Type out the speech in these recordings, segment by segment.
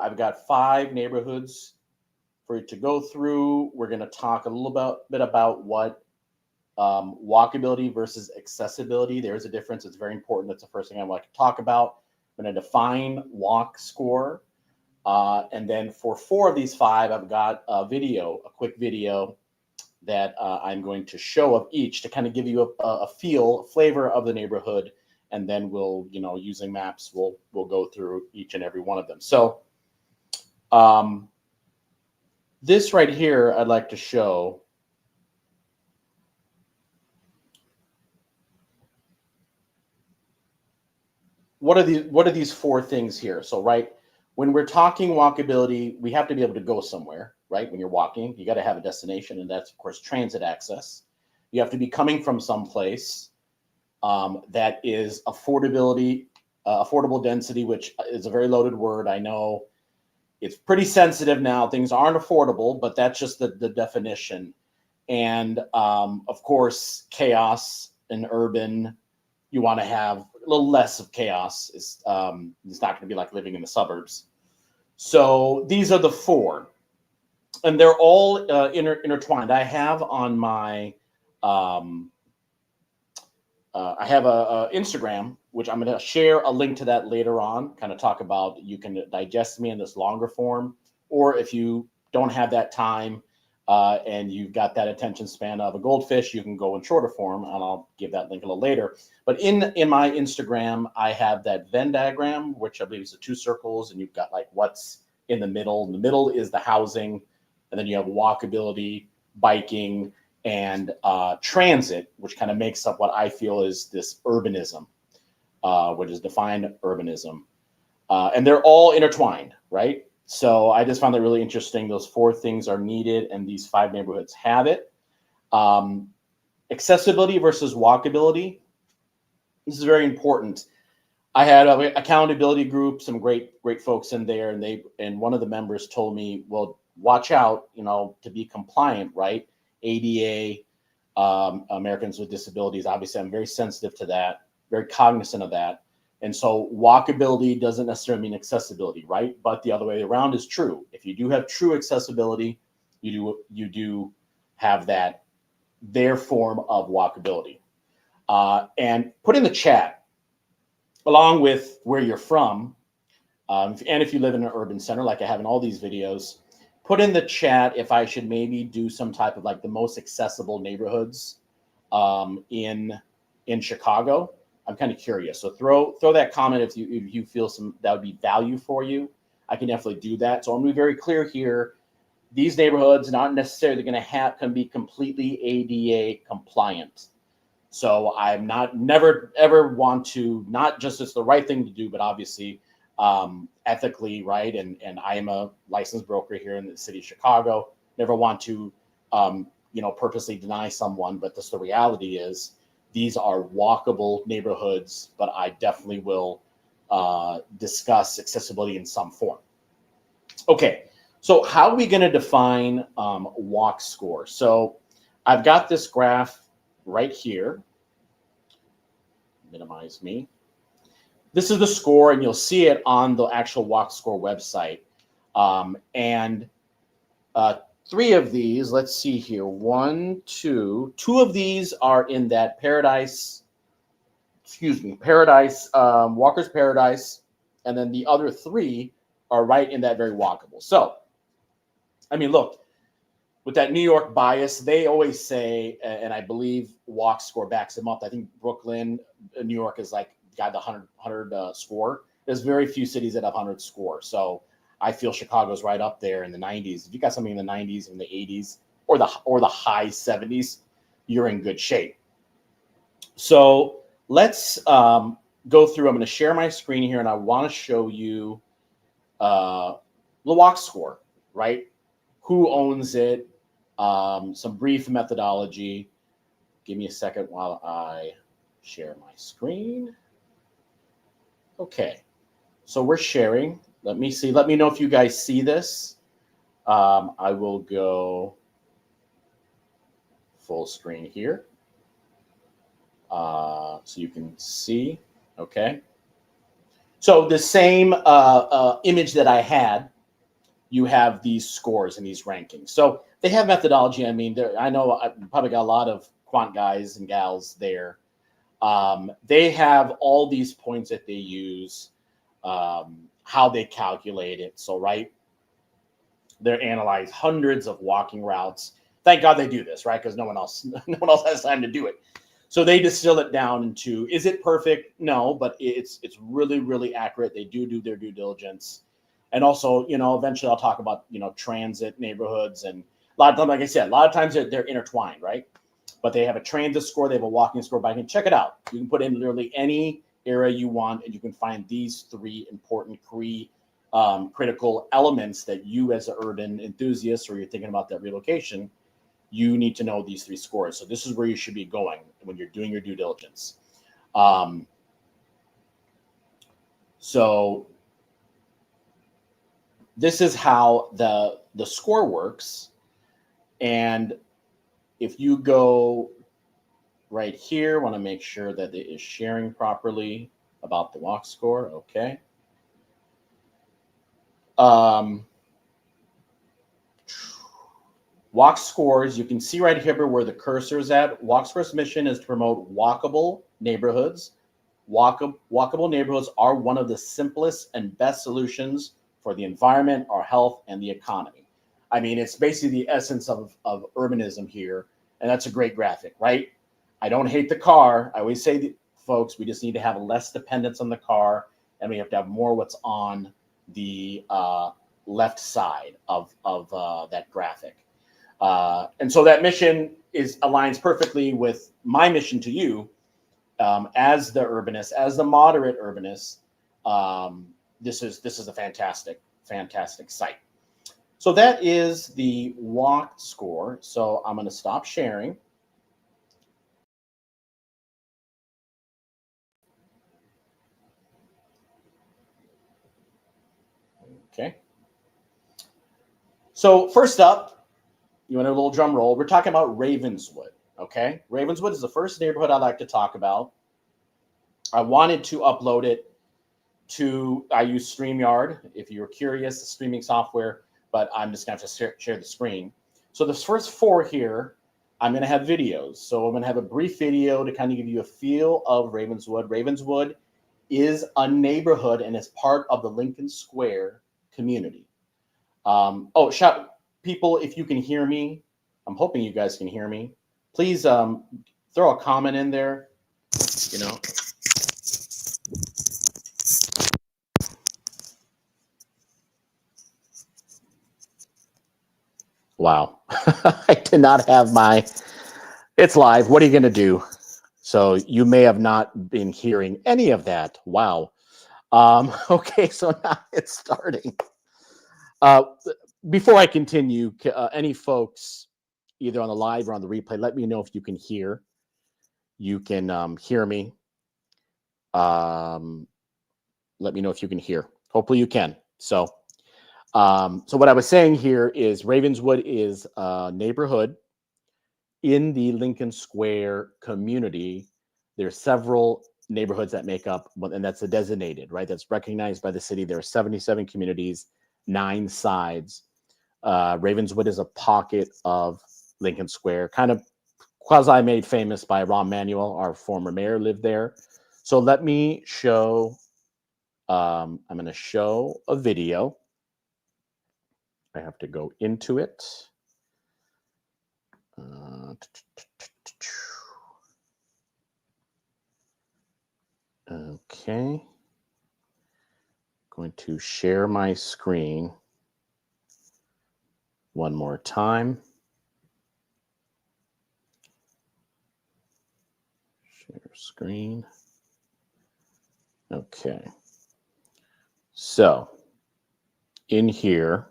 I've got 5 neighborhoods for you to go through. We're going to talk a little bit about what walkability versus accessibility. There is a difference. It's very important. That's the first thing I want to talk about. I'm going to define walk score. And then for 4 of these 5, I've got a quick video that I'm going to show of each to kind of give you a flavor of the neighborhood. And then we'll, using maps, we'll go through each and every one of them. So this right here, I'd like to show. What are these 4 things here? So, right, when we're talking walkability, we have to be able to go somewhere, right? When you're walking, you got to have a destination, and that's, of course, transit access. You have to be coming from someplace that is affordable density, which is a very loaded word. I know it's pretty sensitive now. Things aren't affordable, but that's just the definition. And of course, chaos in urban, you want to have a little less of chaos. It's not going to be like living in the suburbs. So these are the 4, and they're all intertwined. I have on my I have a Instagram, which I'm going to share a link to that later on, kind of talk about, you can digest me in this longer form, or if you don't have that time and you've got that attention span of a goldfish, you can go in shorter form, and I'll give that link a little later. But in my Instagram, I have that Venn diagram, which I believe is the 2 circles, and you've got like what's in the middle. In the middle is the housing, and then you have walkability, biking, and transit, which kind of makes up what I feel is this urbanism, which is defined urbanism. And they're all intertwined, right? So I just found that really interesting. Those 4 things are needed, and these 5 neighborhoods have it. Accessibility versus walkability. This is very important. I had an accountability group, some great folks in there, and one of the members told me, well, watch out, to be compliant, right? ADA, Americans with Disabilities. Obviously, I'm very sensitive to that, very cognizant of that. And so walkability doesn't necessarily mean accessibility, right? But the other way around is true. If you do have true accessibility, you do have their form of walkability. And put in the chat, along with where you're from, and if you live in an urban center, like I have in all these videos, put in the chat if I should maybe do some type of like the most accessible neighborhoods in Chicago. I'm kind of curious. So throw that comment if you feel that would be value for you. I can definitely do that. So I'm going to be very clear here. These neighborhoods not necessarily going to can be completely ADA compliant. So I'm never ever want to, not just it's the right thing to do, but obviously ethically, right? And I am a licensed broker here in the city of Chicago. Never want to, purposely deny someone, but the reality is these are walkable neighborhoods, but I definitely will discuss accessibility in some form. Okay, so how are we going to define walk score? So I've got this graph right here. Minimize me. This is the score, and you'll see it on the actual walk score website. And 3 of these, let's see here, 1, 2 of these are in that Paradise, Walker's Paradise, and then the other 3 are right in that very walkable. So, I mean, look, with that New York bias, they always say, and I believe walk score backs them up. I think Brooklyn, New York is like got the 100 score. There's very few cities that have 100 score. So I feel Chicago's right up there in the 90s. If you got something in the 90s, in the 80s, or the high 70s, you're in good shape. So let's go through. I'm going to share my screen here, and I want to show you the walk score, right? Who owns it? Some brief methodology. Give me a second while I share my screen. Okay, so we're sharing. Let me see. Let me know if you guys see this. I will go full screen here so you can see. Okay. So the same image that I had, you have these scores and these rankings. So they have methodology. I mean, I know I probably got a lot of quant guys and gals there. They have all these points that they use, how they calculate it. So, right, they analyze hundreds of walking routes. Thank God they do this, right? Because no one else has time to do it. So they distill it down into, is it perfect? No, but it's really, really accurate. They do their due diligence. And also, eventually I'll talk about, transit neighborhoods, and a lot of times, like I said, a lot of times they're intertwined, right? But they have a transit score, they have a walking score, but I can check it out. You can put in literally any area you want, and you can find these three important critical elements that you, as an urban enthusiast, or you're thinking about that relocation, you need to know these three scores. So this is where you should be going when you're doing your due diligence. So this is how the score works. And if you go right here, want to make sure that it is sharing properly about the walk score. Okay. Walk scores, you can see right here where the cursor is at. Walk Score's mission is to promote walkable neighborhoods. Walkable neighborhoods are one of the simplest and best solutions for the environment, our health, and the economy. I mean, it's basically the essence of urbanism here, and that's a great graphic, right? I don't hate the car. I always say, folks, we just need to have less dependence on the car, and we have to have more what's on the left side of that graphic. And so that mission aligns perfectly with my mission to you, as the urbanist, as the moderate urbanist. This is a fantastic site. So that is the walk score. So I'm going to stop sharing. Okay. So first up, you want a little drum roll? We're talking about Ravenswood. Okay, Ravenswood is the first neighborhood I'd like to talk about. I wanted to upload it to, I use StreamYard, if you're curious, the streaming software, but I'm just going to have to share the screen. So the first four here, I'm going to have videos. So I'm going to have a brief video to kind of give you a feel of Ravenswood. Ravenswood is a neighborhood and is part of the Lincoln Square community. Shout people, if you can hear me, I'm hoping you guys can hear me. Please throw a comment in there, Wow. I did not have it's live. What are you going to do? So you may have not been hearing any of that. Wow. Okay, so now it's starting. Before I continue, any folks either on the live or on the replay, let me know if you can hear. You can hear me. Let me know if you can hear. Hopefully you can. So what I was saying here is Ravenswood is a neighborhood in the Lincoln Square community. There are several neighborhoods that make up, and that's a designated, right? That's recognized by the city. There are 77 communities, 9 sides. Ravenswood is a pocket of Lincoln Square, kind of quasi-made famous by Rahm Emanuel, our former mayor, lived there. So let me show, I'm going to show a video. I have to go into it. Okay. Going to share my screen one more time. Share screen. Okay. So in here,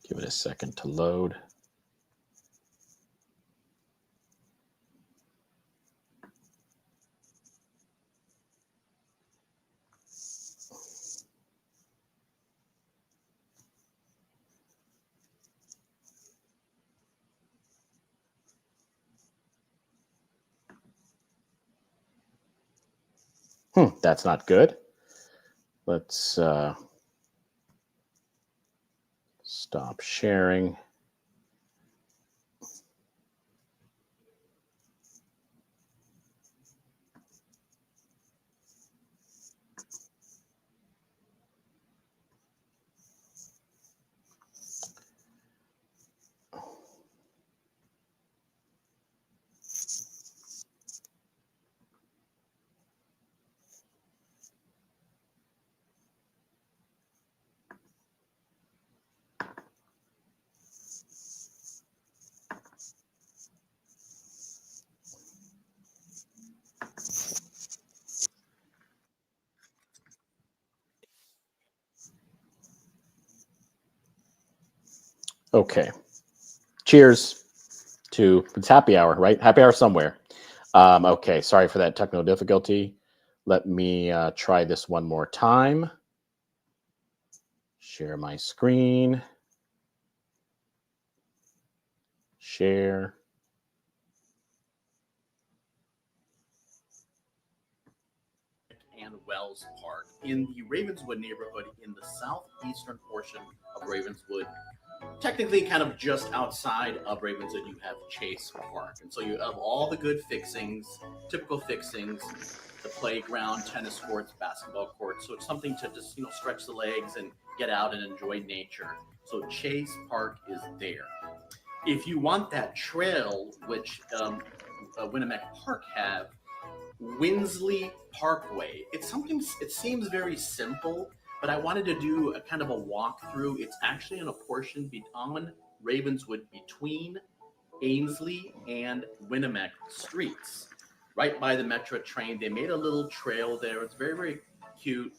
give it a second to load. That's not good. Let's stop sharing. Okay. Cheers to, it's happy hour, right? Happy hour somewhere. Okay. Sorry for that technical difficulty. Let me try this one more time. Share my screen. Share. And Wells Park in the Ravenswood neighborhood in the southeastern portion of Ravenswood. Technically, kind of just outside of Ravenswood, you have Chase Park. And so you have all the good fixings, typical fixings, the playground, tennis courts, basketball courts. So it's something to just, stretch the legs and get out and enjoy nature. So Chase Park is there. If you want that trail, which Winnemac Park have, Winsley Parkway. It's something, it seems very simple, but I wanted to do a kind of a walkthrough. It's actually in a portion on Ravenswood between Ainsley and Winnemac streets, right by the Metro train. They made a little trail there. It's very, very cute.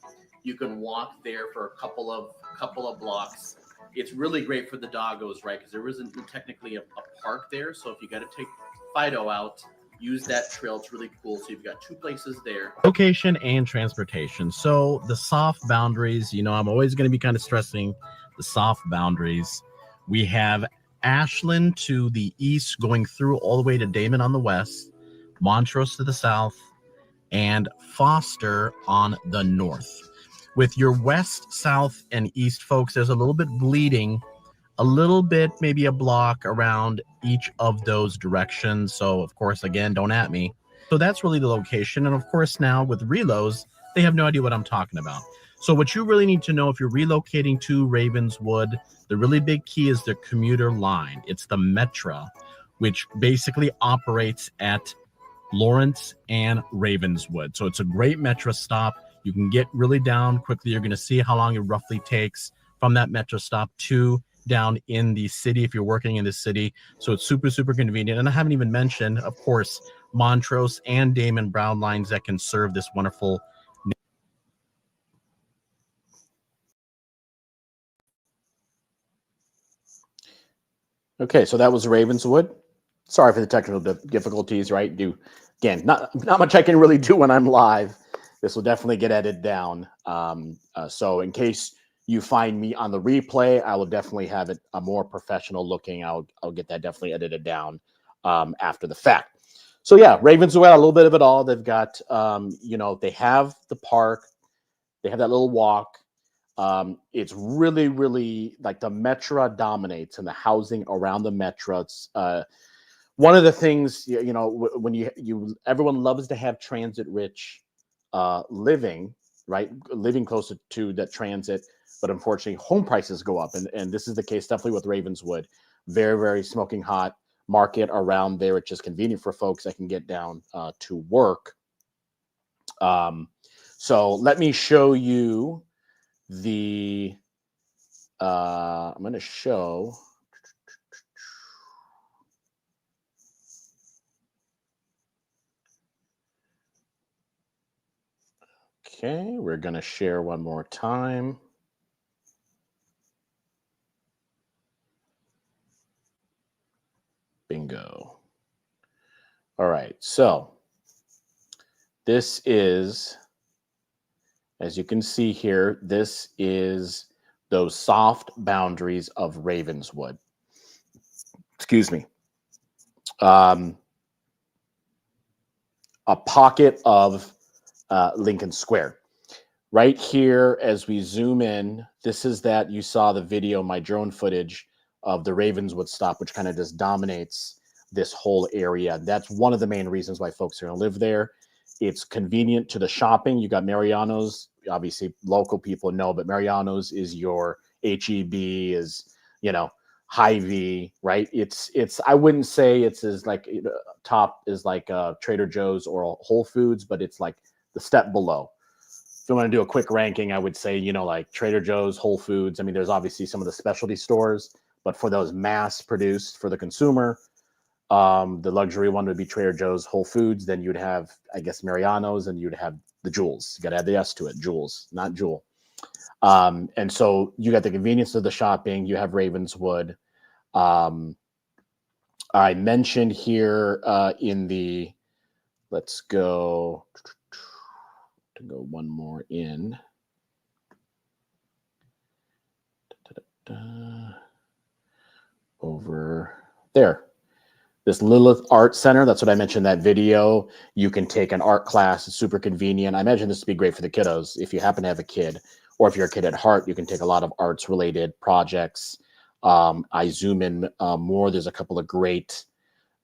You can walk there for a couple of blocks. It's really great for the doggos, right? Because there isn't technically a park there. So if you got to take Fido out, use that trail. It's really cool. So you've got two places there. Location and transportation. So the soft boundaries, I'm always going to be kind of stressing the soft boundaries. We have Ashland to the east, going through all the way to Damon on the west, Montrose to the south, and Foster on the north. With your west, south, and east folks, there's a little bit bleeding, a little bit, maybe a block around each of those directions. So, of course, again, don't at me. So that's really the location. And of course, now with relos, they have no idea what I'm talking about. So what you really need to know if you're relocating to Ravenswood, the really big key is the commuter line. It's the Metra, which basically operates at Lawrence and Ravenswood. So it's a great Metra stop. You can get really down quickly. You're going to see how long it roughly takes from that Metra stop to down in the city if you're working in the city. So it's super, super convenient. And I haven't even mentioned, of course, Montrose and Damon Brown lines that can serve this wonderful. Okay, so that was Ravenswood. Sorry for the technical difficulties, right? Again, not much I can really do when I'm live. This will definitely get edited down. So in case you find me on the replay, I will definitely have it a more professional looking. I'll get that definitely edited down after the fact. So yeah, Ravenswood, a little bit of it all. They've got, they have the park. They have that little walk. It's really, really like the Metra dominates and the housing around the Metra. It's one of the things, when everyone loves to have transit-rich living, right? Living closer to that transit, but unfortunately, home prices go up, and this is the case definitely with Ravenswood. Very, very smoking hot market around there. It's just convenient for folks that can get down to work. So let me show you the. I'm going to show. Okay, we're going to share one more time. Bingo. All right, so this is, as you can see here, this is those soft boundaries of Ravenswood. Excuse me. A pocket of Lincoln Square. Right here, as we zoom in, this is that you saw the video, my drone footage of the Ravenswood stop, which kind of just dominates this whole area. That's one of the main reasons why folks are going to live there. It's convenient to the shopping. You got Mariano's, obviously local people know, but Mariano's is your HEB, is, you know, Hy-Vee, right? It's I wouldn't say it's as like top is like Trader Joe's or Whole Foods, but it's like the step below. If you want to do a quick ranking, I would say, you know, like Trader Joe's, Whole Foods. I mean, there's obviously some of the specialty stores, but for those mass produced for the consumer, the luxury one would be Trader Joe's, Whole Foods. Then you'd have, I guess, Mariano's, and you'd have the Jewels. You got to add the S to it, Jewels, not Jewel. And so you got the convenience of the shopping. You have Ravenswood. I mentioned here in the, let's go to go one more in. Over there. This Lilith Art Center, that's what I mentioned in that video. You can take an art class. It's super convenient. I imagine this would be great for the kiddos. If you happen to have a kid, or if you're a kid at heart, you can take a lot of arts-related projects. I zoom in more. There's a couple of great,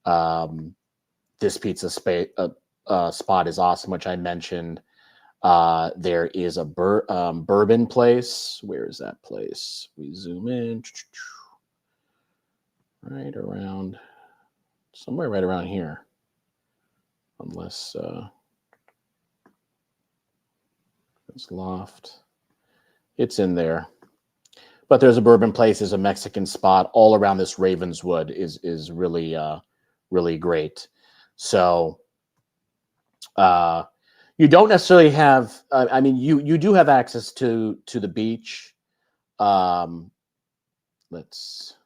this pizza spot is awesome, which I mentioned. There is a bourbon place. Where is that place? We zoom in. Right around, somewhere right around here. Unless it's loft. It's in there. But there's a bourbon place, there's a Mexican spot all around this Ravenswood is really really great. So you don't necessarily have I mean you do have access to the beach. Let's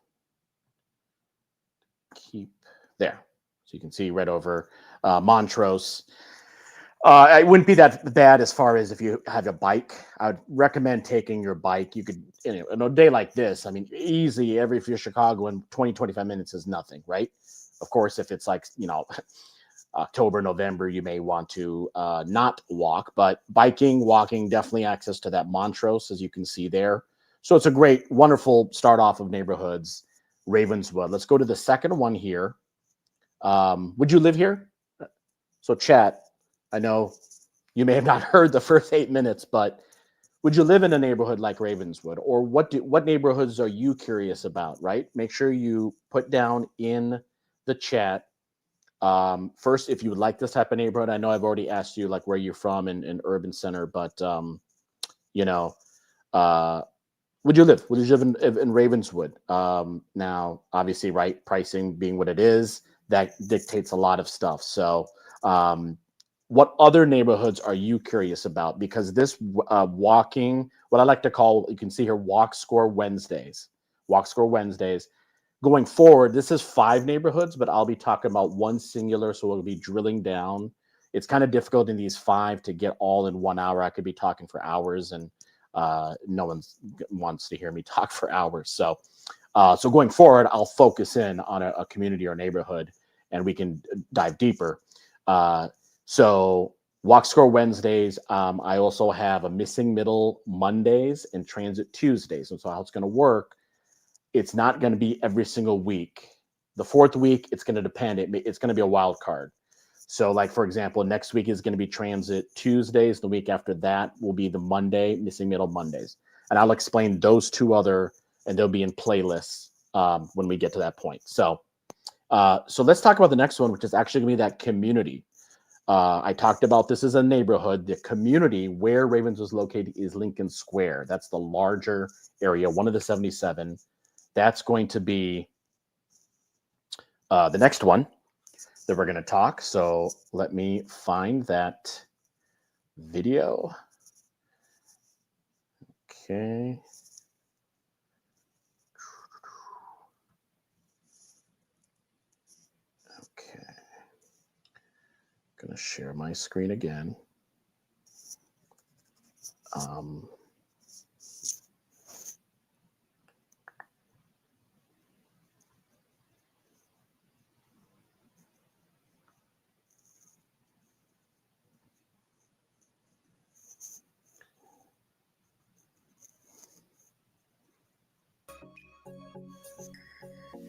keep there. So you can see right over Montrose. It wouldn't be that bad as far as if you have a bike. I would recommend taking your bike. You could, you know, on a day like this, I mean, easy, if you're Chicago, in 20, 25 minutes is nothing, right? Of course, if it's like, you know, October, November, you may want to not walk, but biking, walking, definitely access to that Montrose, as you can see there. So it's a great, wonderful start off of neighborhoods, Ravenswood. Let's go to the second one here. Would you live here? So chat, I know you may have not heard the first 8 minutes, but would you live in a neighborhood like Ravenswood? Or what neighborhoods are you curious about, right? Make sure you put down in the chat. First, if you would like this type of neighborhood, I know I've already asked you like where you're from in urban center, but you know, would you live in Ravenswood? Now, obviously, right, pricing being what it is, that dictates a lot of stuff. So what other neighborhoods are you curious about? Because this walking, what I like to call, you can see here, Walk Score Wednesdays. Walk Score Wednesdays. Going forward, this is 5 neighborhoods, but I'll be talking about one singular, so we'll be drilling down. It's kind of difficult in these 5 to get all in 1 hour. I could be talking for hours, and no one wants to hear me talk for hours. So so going forward, I'll focus in on a community or neighborhood, and we can dive deeper. So Walk Score Wednesdays. I also have a Missing Middle Mondays and Transit Tuesdays. And so how it's going to work, it's not going to be every single week. The 4th week, it's going to depend. It's going to be a wild card. So like, for example, next week is going to be Transit Tuesdays. The week after that will be the Monday, Missing Middle Mondays. And I'll explain those 2 other, and they'll be in playlists when we get to that point. So so let's talk about the next one, which is actually going to be that community. I talked about this as a neighborhood. The community where Ravens was located is Lincoln Square. That's the larger area, one of the 77. That's going to be the next one that we're going to talk. So let me find that video. Okay. Okay. Going to share my screen again.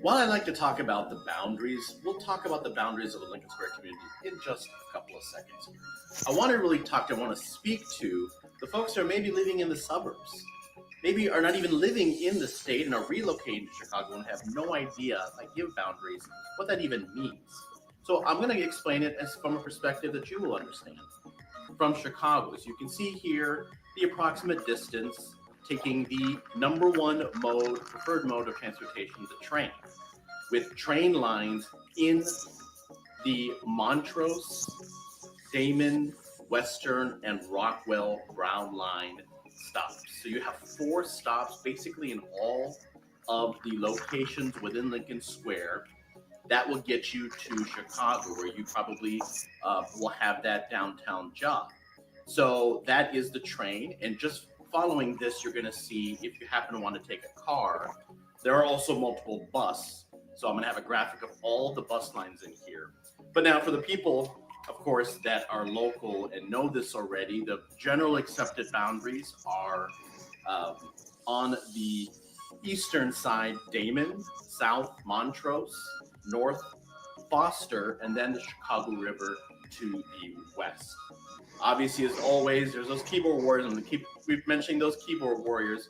While I like to talk about the boundaries, we'll talk about the boundaries of the Lincoln Square community in just a couple of seconds here. I want to really I want to speak to the folks who are maybe living in the suburbs, maybe are not even living in the state and are relocating to Chicago and have no idea, like give boundaries, what that even means. So I'm going to explain it as from a perspective that you will understand. From Chicago, as you can see here, the approximate distance taking the number one preferred mode of transportation, the train, with train lines in the Montrose, Damon, Western, and Rockwell Brown Line stops. So you have 4 stops basically in all of the locations within Lincoln Square that will get you to Chicago, where you probably will have that downtown job. So that is the train. And just following this, you're going to see, if you happen to want to take a car, there are also multiple bus. So I'm going to have a graphic of all the bus lines in here. But now for the people, of course, that are local and know this already, the general accepted boundaries are on the eastern side, Damon, south, Montrose, north, Foster, and then the Chicago River to the west. Obviously, as always, there's those keyboard warriors. I'm going to keep mentioning those keyboard warriors.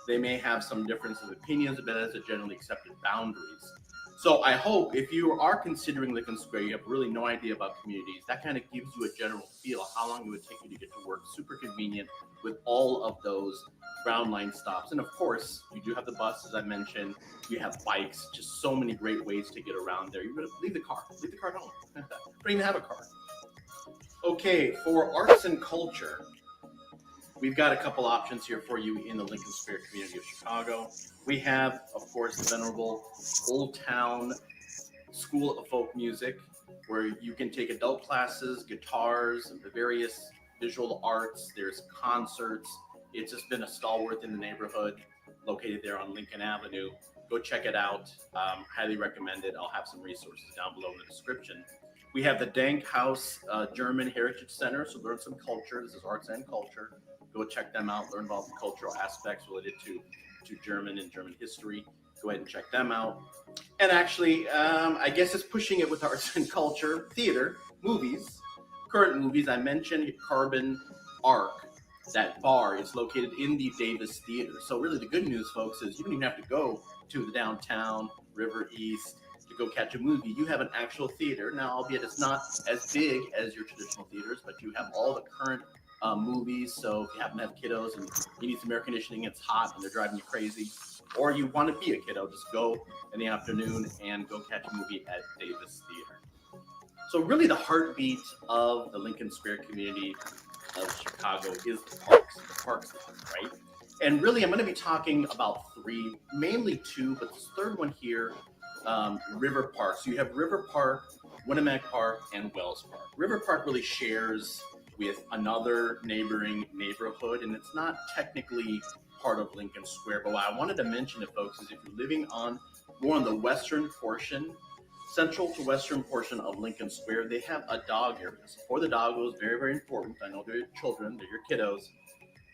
They may have some differences of opinions, but as a generally accepted boundaries. So I hope if you are considering Lincoln Square, you have really no idea about communities, that kind of gives you a general feel of how long it would take you to get to work. Super convenient with all of those Brown Line stops. And of course, you do have the bus, as I mentioned. You have bikes, just so many great ways to get around there. You're going to leave the car at home. Don't even have a car. Okay, for arts and culture, we've got a couple options here for you in the Lincoln Square community of Chicago. We have, of course, the venerable Old Town School of Folk Music, where you can take adult classes, guitars, and the various visual arts. There's concerts. It's just been a stalwart in the neighborhood, located there on Lincoln Avenue. Go check it out. Highly recommend it. I'll have some resources down below in the description. We have the Dank House German Heritage Center, so learn some culture. This is arts and culture. Go check them out, learn about the cultural aspects related to German and German history. Go ahead and check them out. And actually, I guess it's pushing it with arts and culture, theater, movies, current movies. I mentioned Carbon Arc. That bar is located in the Davis Theater. So really the good news, folks, is you don't even have to go to the downtown, River East, to go catch a movie. You have an actual theater. Now, albeit it's not as big as your traditional theaters, but you have all the current movies. So if you happen to have kiddos and you need some air conditioning, it's hot and they're driving you crazy, or you want to be a kiddo, just go in the afternoon and go catch a movie at Davis Theater. So really the heartbeat of the Lincoln Square community of Chicago is the parks, right? And really I'm going to be talking about 3, mainly 2, but this third one here, River Park. So you have River Park, Winnemac Park, and Wells Park. River Park really shares with another neighboring neighborhood, and it's not technically part of Lincoln Square. But what I wanted to mention to folks is if you're living more on the western portion, central to western portion of Lincoln Square, they have a dog area. So for the doggos, very, very important. I know they're your children, they're your kiddos.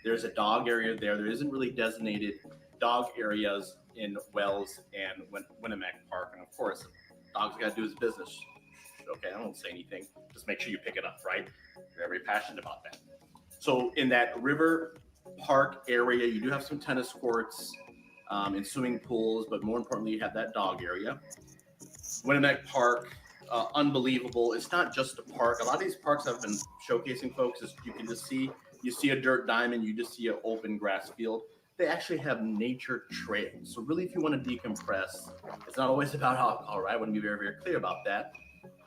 There's a dog area there. There isn't really designated dog areas in Wells and Winnemac Park. And of course, dog's got to do his business. Okay, I won't say anything. Just make sure you pick it up, right? You're very passionate about that. So in that River Park area, you do have some tennis courts and swimming pools, but more importantly, you have that dog area. Winnemac Park, unbelievable. It's not just a park. A lot of these parks I've been showcasing, folks, is you can just see, you see a dirt diamond, you just see an open grass field. They actually have nature trails. So really, if you want to decompress, it's not always about alcohol, right? I want to be very, very clear about that.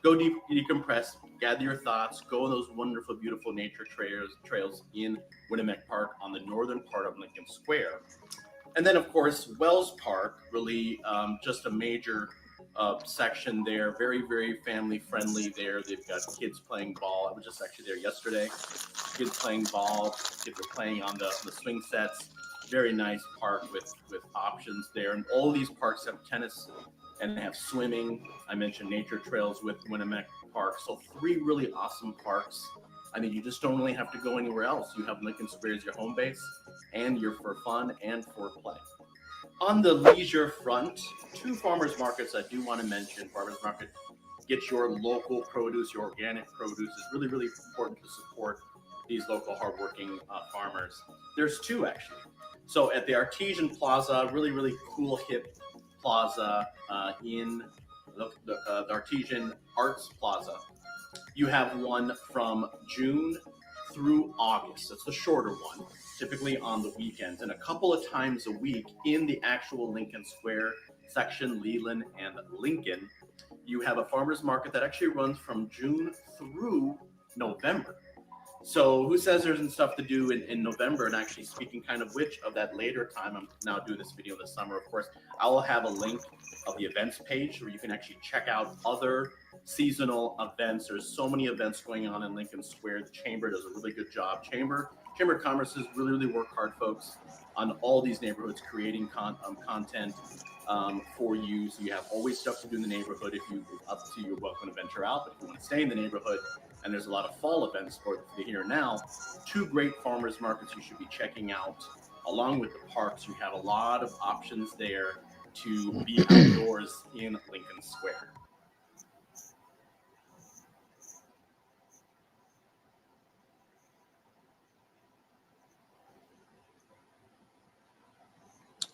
Go decompress, gather your thoughts, go on those wonderful, beautiful nature trails in Winnemac Park on the northern part of Lincoln Square. And then, of course, Wells Park, really just a major section there. Very, very family friendly there. They've got kids playing ball. I was just actually there yesterday. Kids playing ball. Kids are playing on the swing sets. Very nice park with options there. And all these parks have tennis and they have swimming. I mentioned nature trails with Winnemac Park. So 3 really awesome parks. I mean, you just don't really have to go anywhere else. You have Lincoln Square as your home base, and you're for fun and for play. On the leisure front, two farmers markets I do want to mention. Farmers market, get your local produce, your organic produce. It's really, really important to support these local hardworking farmers. There's two actually. So at the Artesian Plaza, really, really cool, hip plaza in the Artesian Arts Plaza, you have one from June through August. That's the shorter one, typically on the weekends, and a couple of times a week in the actual Lincoln Square section, Leland and Lincoln. You have a farmer's market that actually runs from June through November. So who says there isn't stuff to do in November? And actually, speaking kind of which of that later time, I'm now doing this video this summer, of course, I will have a link of the events page where you can actually check out other seasonal events. There's so many events going on in Lincoln Square. The Chamber does a really good job. Chamber of Commerce is really, really work hard, folks, on all these neighborhoods, creating content for you. So you have always stuff to do in the neighborhood. If you up to, you're welcome to venture out. But if you want to stay in the neighborhood, and there's a lot of fall events for the here and now, two great farmers markets you should be checking out, along with the parks. You have a lot of options there to be outdoors in Lincoln Square.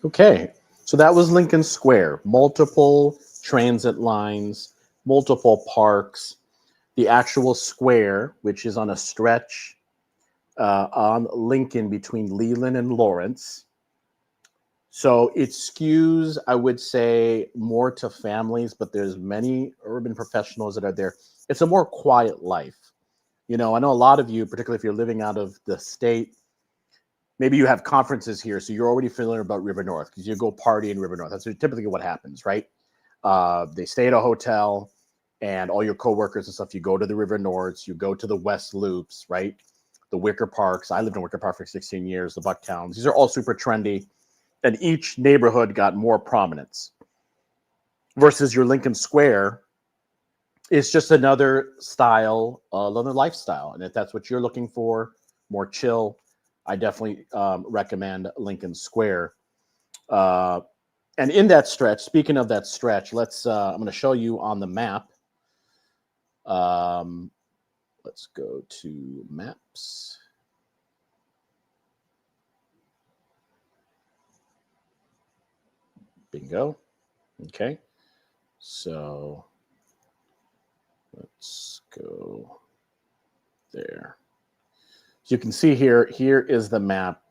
Okay, so that was Lincoln Square. Multiple transit lines, multiple parks. The actual square, which is on a stretch on Lincoln between Leland and Lawrence. So it skews, I would say, more to families, but there's many urban professionals that are there. It's a more quiet life. You know, I know a lot of you, particularly if you're living out of the state, maybe you have conferences here, so you're already familiar about River North because you go party in River North. That's typically what happens, right? They stay at a hotel, and all your coworkers and stuff, you go to the River Norths, you go to the West Loops, right? The Wicker Parks. I lived in Wicker Park for 16 years, the Bucktowns. These are all super trendy, and each neighborhood got more prominence. Versus your Lincoln Square, it's just another style, another lifestyle. And if that's what you're looking for, more chill, I definitely recommend Lincoln Square. And in that stretch, speaking of that stretch, let's. I'm going to show you on the map. Let's go to maps. Bingo. Okay. So let's go there. So you can see here is the map.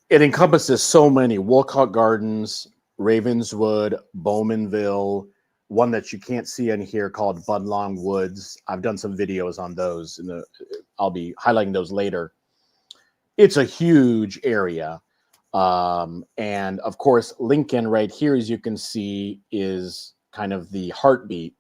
It encompasses so many: Wolcott Gardens, Ravenswood, Bowmanville, one that you can't see in here called Budlong Woods. I've done some videos on those. I'll be highlighting those later. It's a huge area. And of course, Lincoln right here, as you can see, is kind of the heartbeat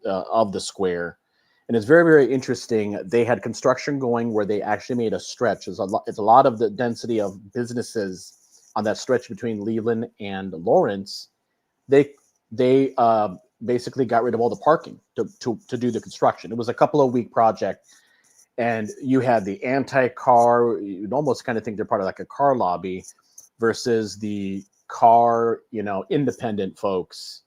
of the square. And it's very, very interesting. They had construction going where they actually made a stretch. It's a lot of the density of businesses on that stretch between Leland and Lawrence. They basically got rid of all the parking to do the construction. It was a couple of week project, and you had the anti-car. You'd almost kind of think they're part of like a car lobby versus the car, independent folks.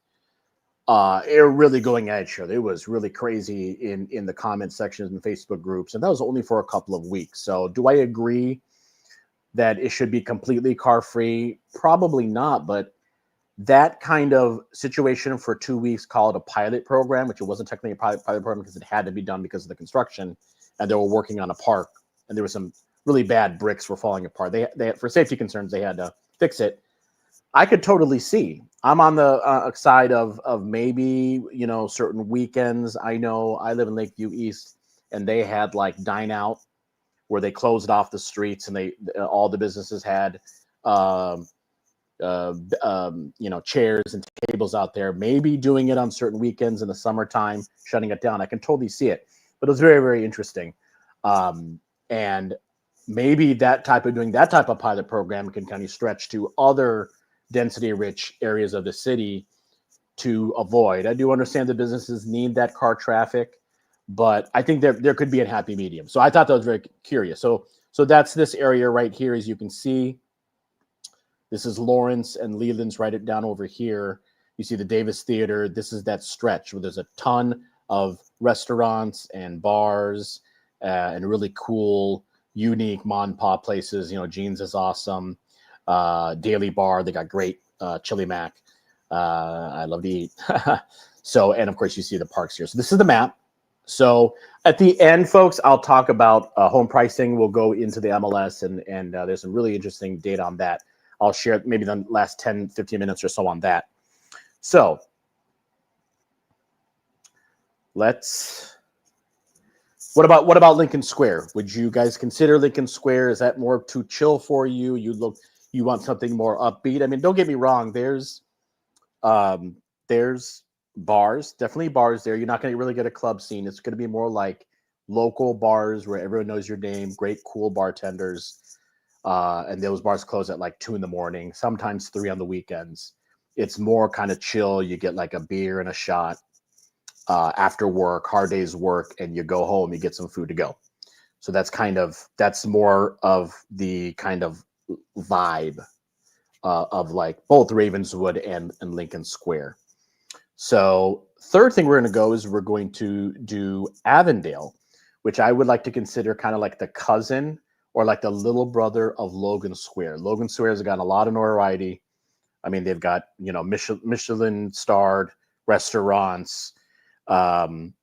They're really going at each other. It was really crazy in the comment sections and Facebook groups, and that was only for a couple of weeks. So do I agree that it should be completely car-free? Probably not, but that kind of situation for 2 weeks called a pilot program, which it wasn't technically a pilot program because it had to be done because of the construction, and they were working on a park, and there was some really bad bricks were falling apart. They for safety concerns, they had to fix it. I could totally see. I'm on the side of maybe, certain weekends. I know I live in Lakeview East, and they had like dine out where they closed off the streets, and all the businesses had chairs and tables out there, maybe doing it on certain weekends in the summertime, shutting it down. I can totally see it, but it was very, very interesting. And maybe doing that type of pilot program can kind of stretch to other density rich areas of the city to avoid. I do understand the businesses need that car traffic, but I think there could be a happy medium. So I thought that was very curious. So that's this area right here, as you can see. This is Lawrence and Leland's right down over here. You see the Davis Theater. This is that stretch where there's a ton of restaurants and bars and really cool, unique mom and pop places. You know, Jeans is awesome. Daily Bar, they got great chili mac. I love to eat. So, and of course, you see the parks here. So this is the map. So at the end, folks, I'll talk about home pricing. We'll go into the MLS, and there's some really interesting data on that. I'll share maybe the last 10, 15 minutes or so on that. So what about Lincoln Square? Would you guys consider Lincoln Square? Is that more too chill for you? You want something more upbeat? I mean, don't get me wrong. There's bars, definitely bars there. You're not going to really get a club scene. It's going to be more like local bars where everyone knows your name, great, cool bartenders. And those bars close at like 2 a.m, sometimes 3 on the weekends. It's more kind of chill. You get like a beer and a shot after work, hard day's work, and you go home, you get some food to go. So that's more of the kind of vibe of like both Ravenswood and Lincoln Square. So third thing we're going to go is we're going to do Avondale, which I would like to consider kind of like the cousin or like the little brother of Logan Square. Logan Square has got a lot of notoriety. I mean, they've got, you know, Michelin starred restaurants, award-winning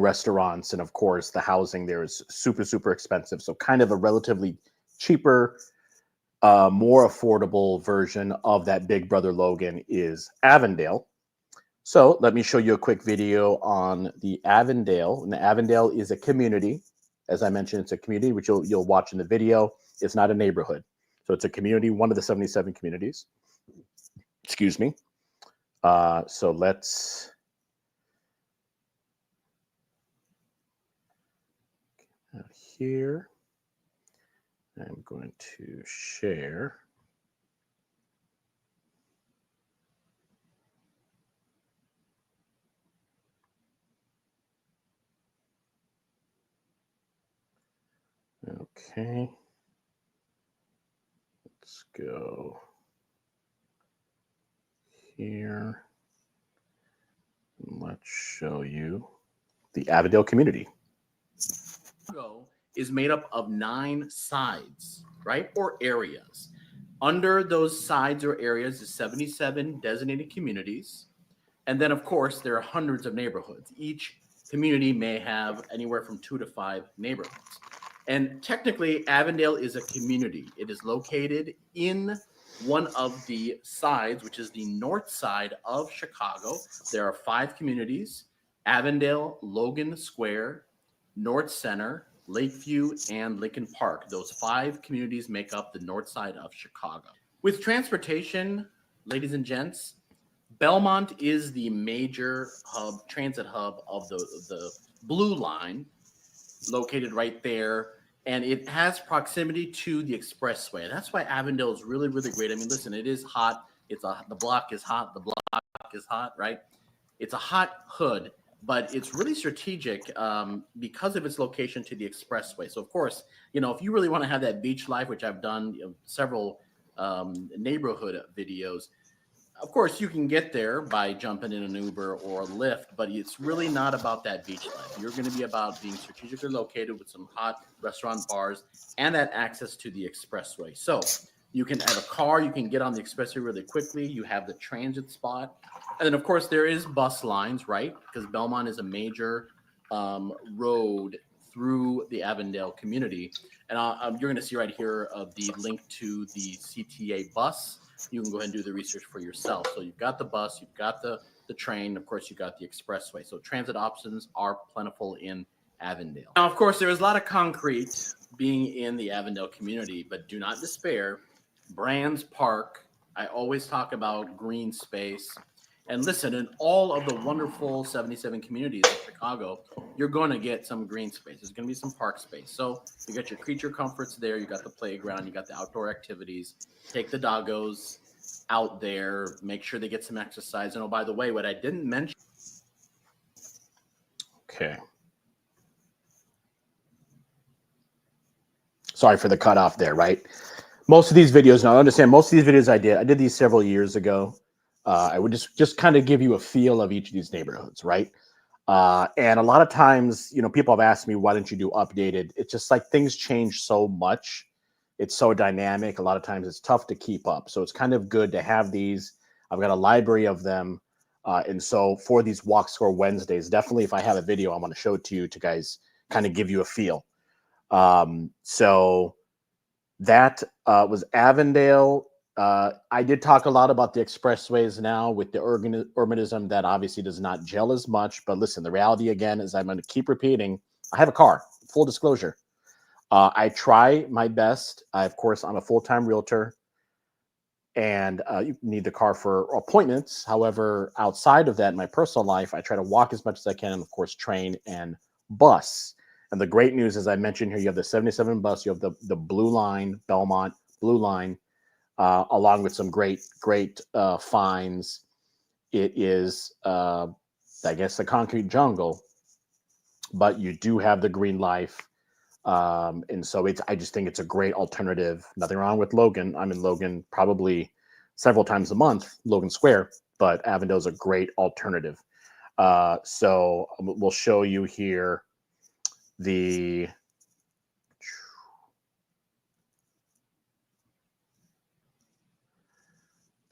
restaurants, and of course the housing there is super, super expensive. So kind of a relatively cheaper, more affordable version of that Big Brother Logan is Avondale. So let me show you a quick video on the Avondale. And the Avondale is a community. As I mentioned, it's a community, which you'll watch in the video. It's not a neighborhood. So it's a community, one of the 77 communities. Excuse me. So let's get out here. I'm going to share. Okay. Let's go here. Let's show you the Avondale community. Is made up of 9 sides, right? Or areas. Under those sides or areas is 77 designated communities. And then, of course, there are hundreds of neighborhoods. Each community may have anywhere from 2 to 5 neighborhoods. And technically, Avondale is a community. It is located in one of the sides, which is the north side of Chicago. There are 5 communities: Avondale, Logan Square, North Center, Lakeview, and Lincoln Park. Those 5 communities make up the north side of Chicago. With transportation, ladies and gents, Belmont is the major transit hub of the Blue Line, located right there, and it has proximity to the expressway. That's why Avondale is really, really great. I mean, listen, it is hot. The block is hot. The block is hot, right? It's a hot hood, but it's really strategic because of its location to the expressway. So, of course, you know, if you really want to have that beach life, which I've done several neighborhood videos, of course, you can get there by jumping in an Uber or a Lyft, but it's really not about that beach life. You're going to be about being strategically located with some hot restaurant bars and that access to the expressway. So you can have a car, you can get on the expressway really quickly. You have the transit spot. And then, of course, there is bus lines, right? Because Belmont is a major road through the Avondale community. And you're going to see right here the link to the CTA bus. You can go ahead and do the research for yourself. So you've got the bus, you've got the train, of course, you've got the expressway. So transit options are plentiful in Avondale. Now, of course, there is a lot of concrete being in the Avondale community, but do not despair. Brands Park, I always talk about green space. And listen, in all of the wonderful 77 communities of Chicago, you're going to get some green space. There's going to be some park space. So you got your creature comforts there. You got the playground. You got the outdoor activities. Take the doggos out there. Make sure they get some exercise. And oh, by the way, what I didn't mention. Okay. Sorry for the cutoff there, right? Most of these videos, now understand, most of these videos I did these several years ago. I would just kind of give you a feel of each of these neighborhoods, right? And a lot of times, people have asked me, why don't you do updated? It's just like things change so much. It's so dynamic. A lot of times it's tough to keep up. So it's kind of good to have these. I've got a library of them. And so for these Walk Score Wednesdays, definitely if I have a video, I want to show it to you to guys kind of give you a feel. So that was Avondale. I did talk a lot about the expressways now with the urbanism that obviously does not gel as much. But listen, the reality again is I'm going to keep repeating. I have a car, full disclosure. I try my best. Of course, I'm a full-time realtor and you need the car for appointments. However, outside of that, in my personal life, I try to walk as much as I can, and of course, train and bus. And the great news, as I mentioned here, you have the 77 bus, you have the Blue Line, Belmont Blue Line, along with some great finds. It is, I guess, the concrete jungle, but you do have the Green Life. And so I just think it's a great alternative. Nothing wrong with Logan. I'm in Logan probably several times a month, Logan Square, but Avondale is a great alternative. So we'll show you here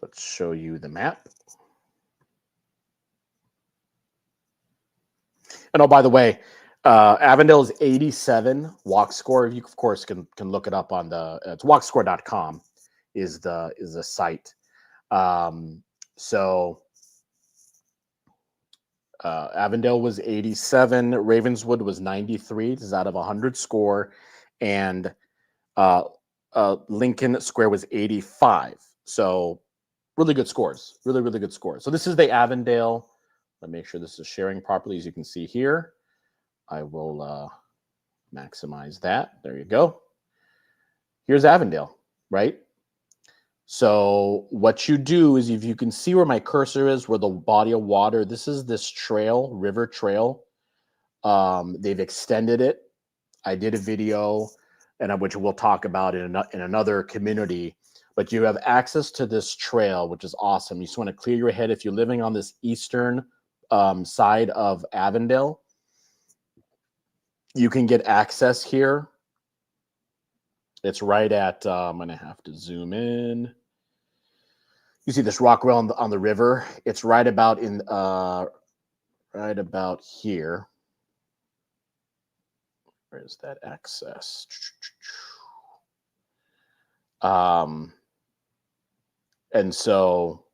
let's show you the map. And oh, by the way, Avondale is 87 walk score. You of course can look it up on it's walkscore.com is the site. So Avondale was 87, Ravenswood was 93. This is out of 100 score, and Lincoln Square was 85. So really good scores, really good scores. So this is the Avondale. Let me make sure this is sharing properly, as you can see here. I will maximize that. There you go. Here's Avondale, right? So what you do is, if you can see where my cursor is, where the body of water, this trail, river trail. They've extended it. I did a video, and which we'll talk about in another community. But you have access to this trail, which is awesome. You just want to clear your head. If you're living on this eastern side of Avondale, you can get access here. It's right at, I'm going to have to zoom in. You see this rock rail on the river. It's right about here. Where is that access? And so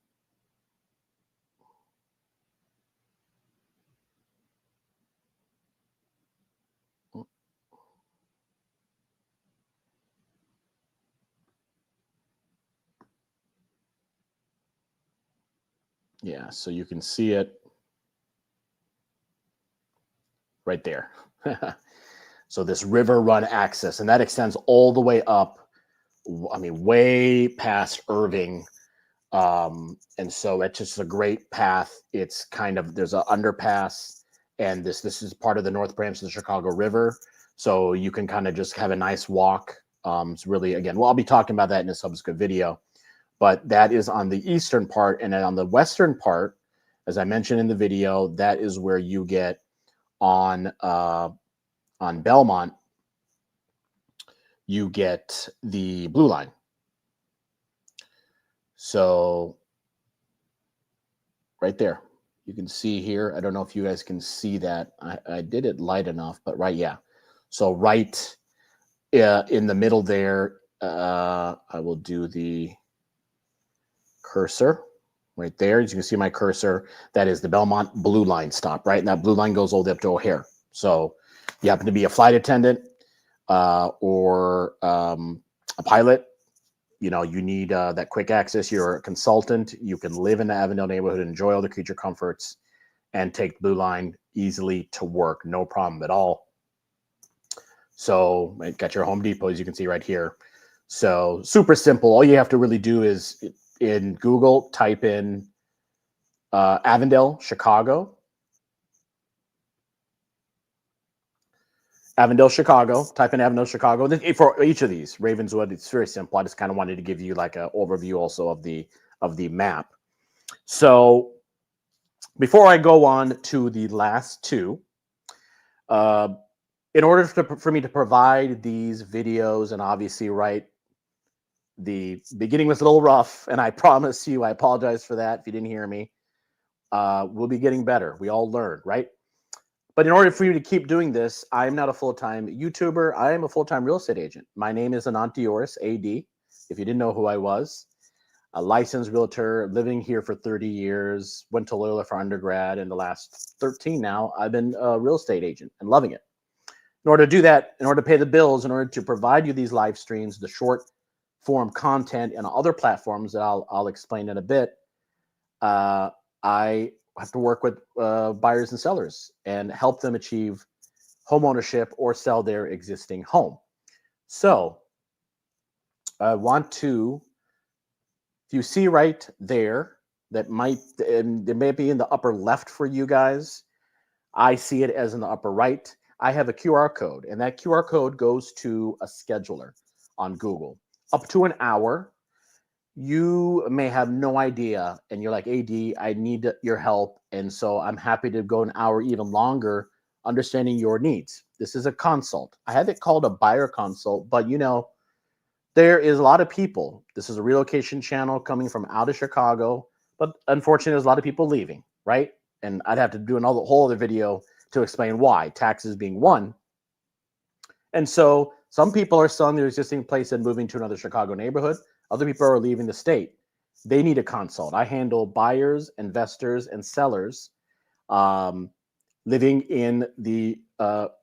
yeah, so you can see it right there. So this river run access, and that extends all the way up, I mean, way past Irving. And so it's just a great path. It's kind of, there's an underpass, and this is part of the North Branch of the Chicago River. So you can kind of just have a nice walk. It's really, again, well, I'll be talking about that in a subsequent video, but that is on the eastern part. And then on the western part, as I mentioned in the video, that is where you get on Belmont, you get the Blue Line. So right there, you can see here. I don't know if you guys can see that. I did it light enough, but right, yeah. So right in the middle there, I will do the cursor right there. As you can see my cursor, that is the Belmont Blue Line stop, right? And that Blue Line goes all the way up to O'Hare. So you happen to be a flight attendant or a pilot, you need that quick access. You're a consultant. You can live in the Avondale neighborhood, enjoy all the creature comforts, and take the Blue Line easily to work. No problem at all. So got your Home Depot, as you can see right here. So super simple. All you have to really do is in Google, type in Avondale, Chicago. Avondale, Chicago. Type in Avondale, Chicago. For each of these, Ravenswood, it's very simple. I just kind of wanted to give you like an overview also of the map. So before I go on to the last two, in order for me to provide these videos, and obviously, right, the beginning was a little rough, and I promise you, I apologize for that if you didn't hear me. We'll be getting better. We all learn, right? But in order for you to keep doing this, I'm not a full-time YouTuber. I am a full-time real estate agent. My name is Anantioris, AD, if you didn't know who I was. A licensed realtor, living here for 30 years, went to Loyola for undergrad, and the last 13 now, I've been a real estate agent and loving it. In order to do that, in order to pay the bills, in order to provide you these live streams, the short form content, and other platforms that I'll explain in a bit, I have to work with buyers and sellers and help them achieve home ownership or sell their existing home. So I want to, if you see right there, that might, and it may be in the upper left for you guys. I see it as in the upper right. I have a QR code, and that QR code goes to a scheduler on Google. Up to an hour. You may have no idea, and you're like, AD, I need your help, and so I'm happy to go an hour even longer understanding your needs. This is a consult. I have it called a buyer consult, but you know, there is a lot of people. This is a relocation channel coming from out of Chicago, but unfortunately, there's a lot of people leaving, right? And I'd have to do another whole other video to explain why, taxes being one. And so some people are selling their existing place and moving to another Chicago neighborhood. Other people are leaving the state. They need a consult. I handle buyers, investors, and sellers living in the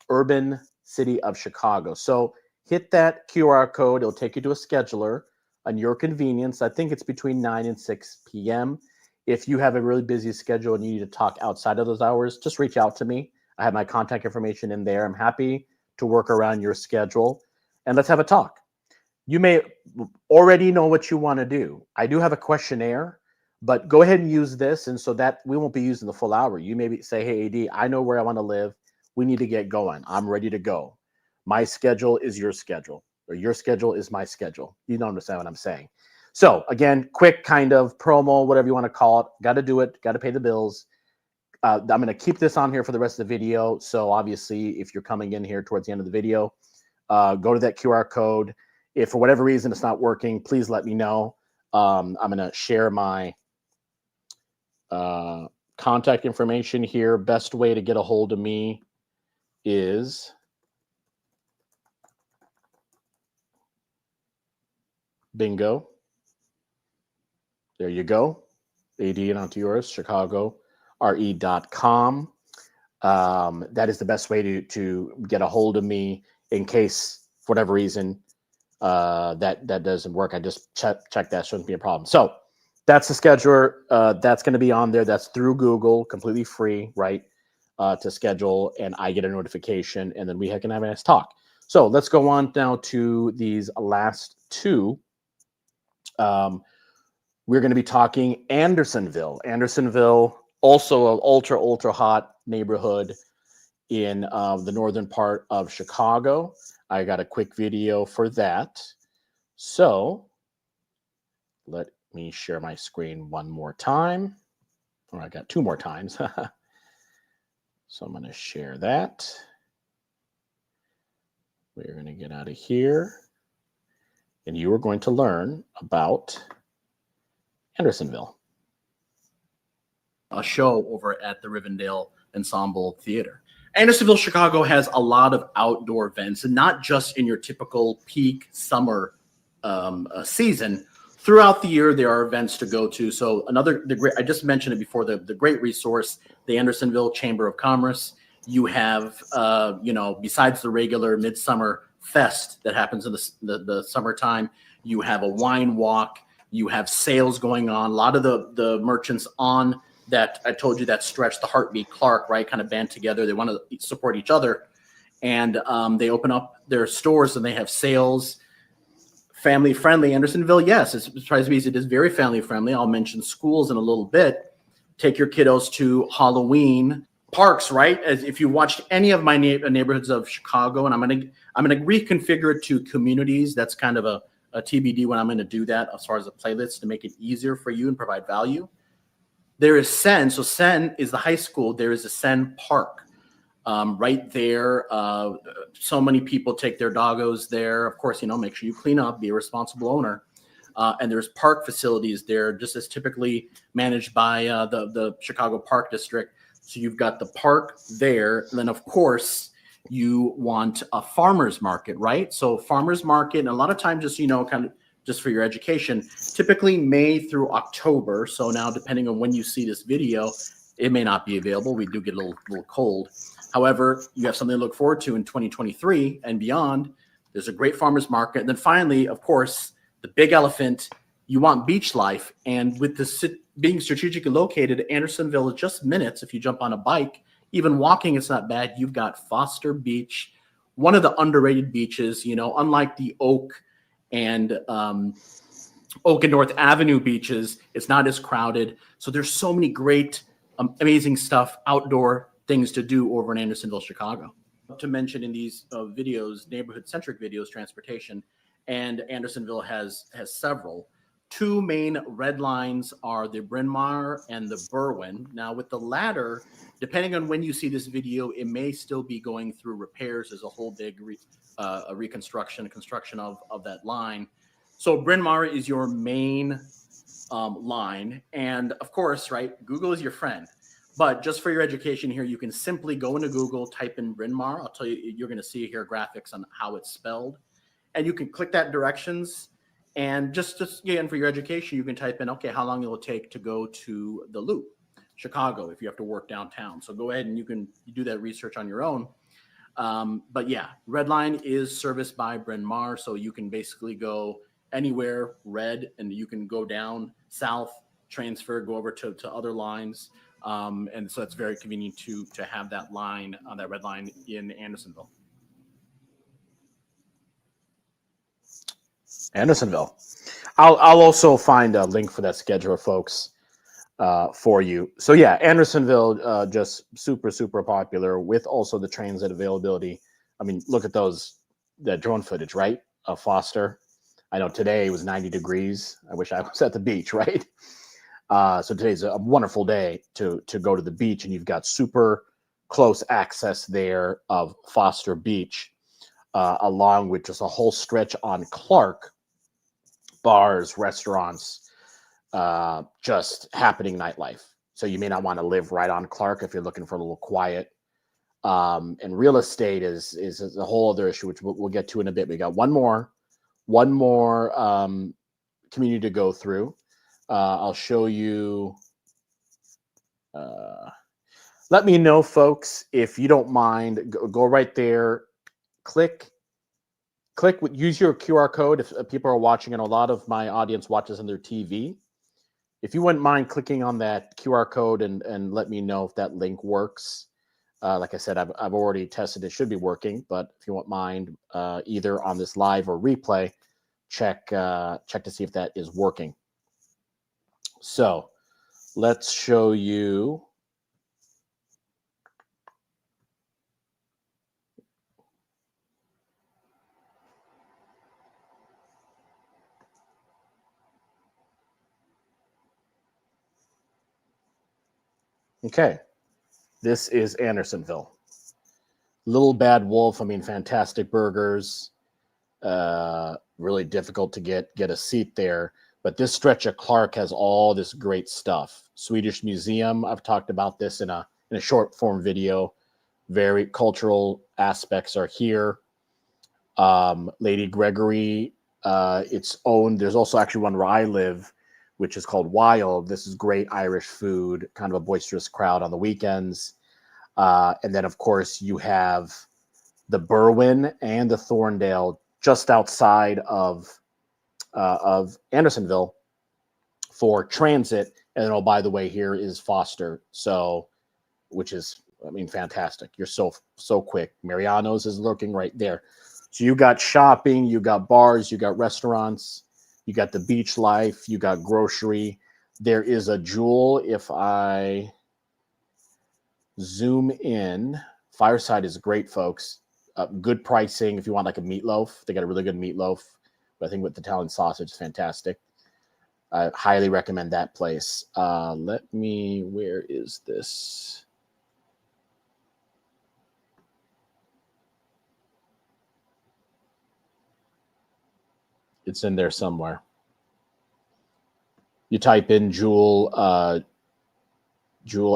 urban city of Chicago. So hit that QR code. It'll take you to a scheduler on your convenience. I think it's between 9 and 6 p.m. If you have a really busy schedule and you need to talk outside of those hours, just reach out to me. I have my contact information in there. I'm happy to work around your schedule, and let's have a talk. You may already know what you want to do. I do have a questionnaire, but go ahead and use this, and so that we won't be using the full hour. You may say, hey, AD, I know where I want to live. We need to get going. I'm ready to go. My schedule is your schedule, or your schedule is my schedule. You don't understand what I'm saying. So again, quick kind of promo, whatever you want to call it. Got to do it. Got to pay the bills. I'm going to keep this on here for the rest of the video. So obviously, if you're coming in here towards the end of the video, go to that QR code. If for whatever reason it's not working, please let me know. I'm going to share my contact information here. Best way to get a hold of me is bingo. There you go. AD and onto yours, Chicago, re.com. That is the best way to get a hold of me in case, for whatever reason, that doesn't work. I just check that. Shouldn't be a problem. So that's the scheduler. That's going to be on there. That's through Google, completely free, right, to schedule, and I get a notification, and then we can have a nice talk. So let's go on now to these last two. We're going to be talking Andersonville. Andersonville, also an ultra hot neighborhood in the northern part of Chicago. I got a quick video for that. So let me share my screen one more time. Or I got two more times. So I'm going to share that. We're going to get out of here. And you are going to learn about Andersonville. A show over at the Rivendell Ensemble Theater. Andersonville, Chicago has a lot of outdoor events, and not just in your typical peak summer season. Throughout the year, there are events to go to. So I just mentioned it before, the great resource, the Andersonville Chamber of Commerce. You have, besides the regular Midsummer Fest that happens in the summertime, you have a wine walk. You have sales going on. A lot of the merchants on that, I told you, that stretch, the Heartbeat Clark, right, kind of band together. They want to support each other. And they open up their stores and they have sales. Family friendly. Andersonville, yes, it tries to be. It is very family friendly. I'll mention schools in a little bit. Take your kiddos to Halloween parks, right? As if you watched any of my neighborhoods of Chicago, and I'm gonna reconfigure it to communities. That's kind of a TBD when I'm going to do that as far as a playlist to make it easier for you and provide value. There is Sen. So Sen is the high school. There is a Sen Park right there. So many people take their doggos there. Of course, make sure you clean up, be a responsible owner. And there's park facilities there, just as typically managed by the Chicago Park District. So you've got the park there. And then, of course, you want a farmer's market, right? So farmer's market, and a lot of times, just, kind of just for your education, typically May through October. So now, depending on when you see this video, it may not be available. We do get a little cold. However, you have something to look forward to in 2023 and beyond. There's a great farmer's market. And then finally, of course, the big elephant, you want beach life. And with the being strategically located, Andersonville is just minutes if you jump on a bike. Even walking, it's not bad. You've got Foster Beach, one of the underrated beaches, unlike the Oak and North Avenue beaches, it's not as crowded. So there's so many great, amazing stuff, outdoor things to do over in Andersonville, Chicago. To mention in these videos, neighborhood-centric videos, transportation, and Andersonville has several. Two main red lines are the Bryn Mawr and the Berwyn. Now, with the latter, depending on when you see this video, it may still be going through repairs. There's a whole big construction of that line. So Bryn Mawr is your main line. And of course, right, Google is your friend. But just for your education here, you can simply go into Google, type in Bryn Mawr. I'll tell you, you're going to see here graphics on how it's spelled. And you can click that directions. And just again, for your education, you can type in, okay, how long it will take to go to the Loop, Chicago, if you have to work downtown. So go ahead and you do that research on your own. But yeah, Red Line is serviced by Bryn Mawr. So you can basically go anywhere red, and you can go down south, transfer, go over to other lines. And so it's very convenient to have that line, that Red Line in Andersonville. Andersonville. I'll also find a link for that schedule, folks, for you. So yeah, Andersonville, just super, super popular with also the transit availability. I mean, look at that drone footage, right? Of Foster. I know today it was 90 degrees. I wish I was at the beach, right? So today's a wonderful day to go to the beach, and you've got super close access there of Foster Beach, along with just a whole stretch on Clark, bars, restaurants, just happening nightlife. So you may not want to live right on Clark if you're looking for a little quiet. And real estate is a whole other issue, which we'll get to in a bit. We got one more community to go through. I'll show you. Let me know, folks, if you don't mind. Go right there. Click. Use your QR code if people are watching, and a lot of my audience watches on their TV. If you wouldn't mind clicking on that QR code and let me know if that link works. Like I said, I've already tested it. Should be working, but if you won't mind, either on this live or replay, check to see if that is working. So let's show you. Okay, this is Andersonville. Little Bad Wolf, I mean, fantastic burgers. Really difficult to get a seat there. But this stretch of Clark has all this great stuff. Swedish Museum, I've talked about this in a short form video. Very cultural aspects are here. Lady Gregory, it's owned. There's also actually one where I live, which is called Wild. This is great Irish food, kind of a boisterous crowd on the weekends. And then, of course, you have the Berwyn and the Thorndale just outside of Andersonville for transit. And then, oh, by the way, here is Foster. So, which is, I mean, fantastic. You're so quick. Mariano's is lurking right there. So you got shopping, you got bars, you got restaurants, you got the beach life, you got grocery. There is a Jewel. If I zoom in. Fireside is great, folks. Good pricing if you want like a meatloaf. They got a really good meatloaf. But I think with the Italian sausage is fantastic. I highly recommend that place. Where is this? It's in there somewhere. You type in Jewel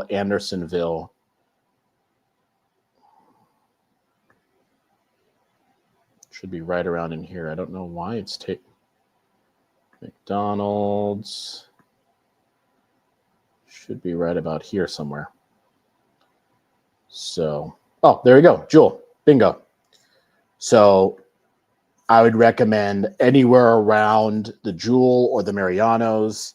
Andersonville. Should be right around in here. I don't know why it's McDonald's. Should be right about here somewhere. So, oh, there you go. Jewel. Bingo. So I would recommend anywhere around the Jewel or the Marianos.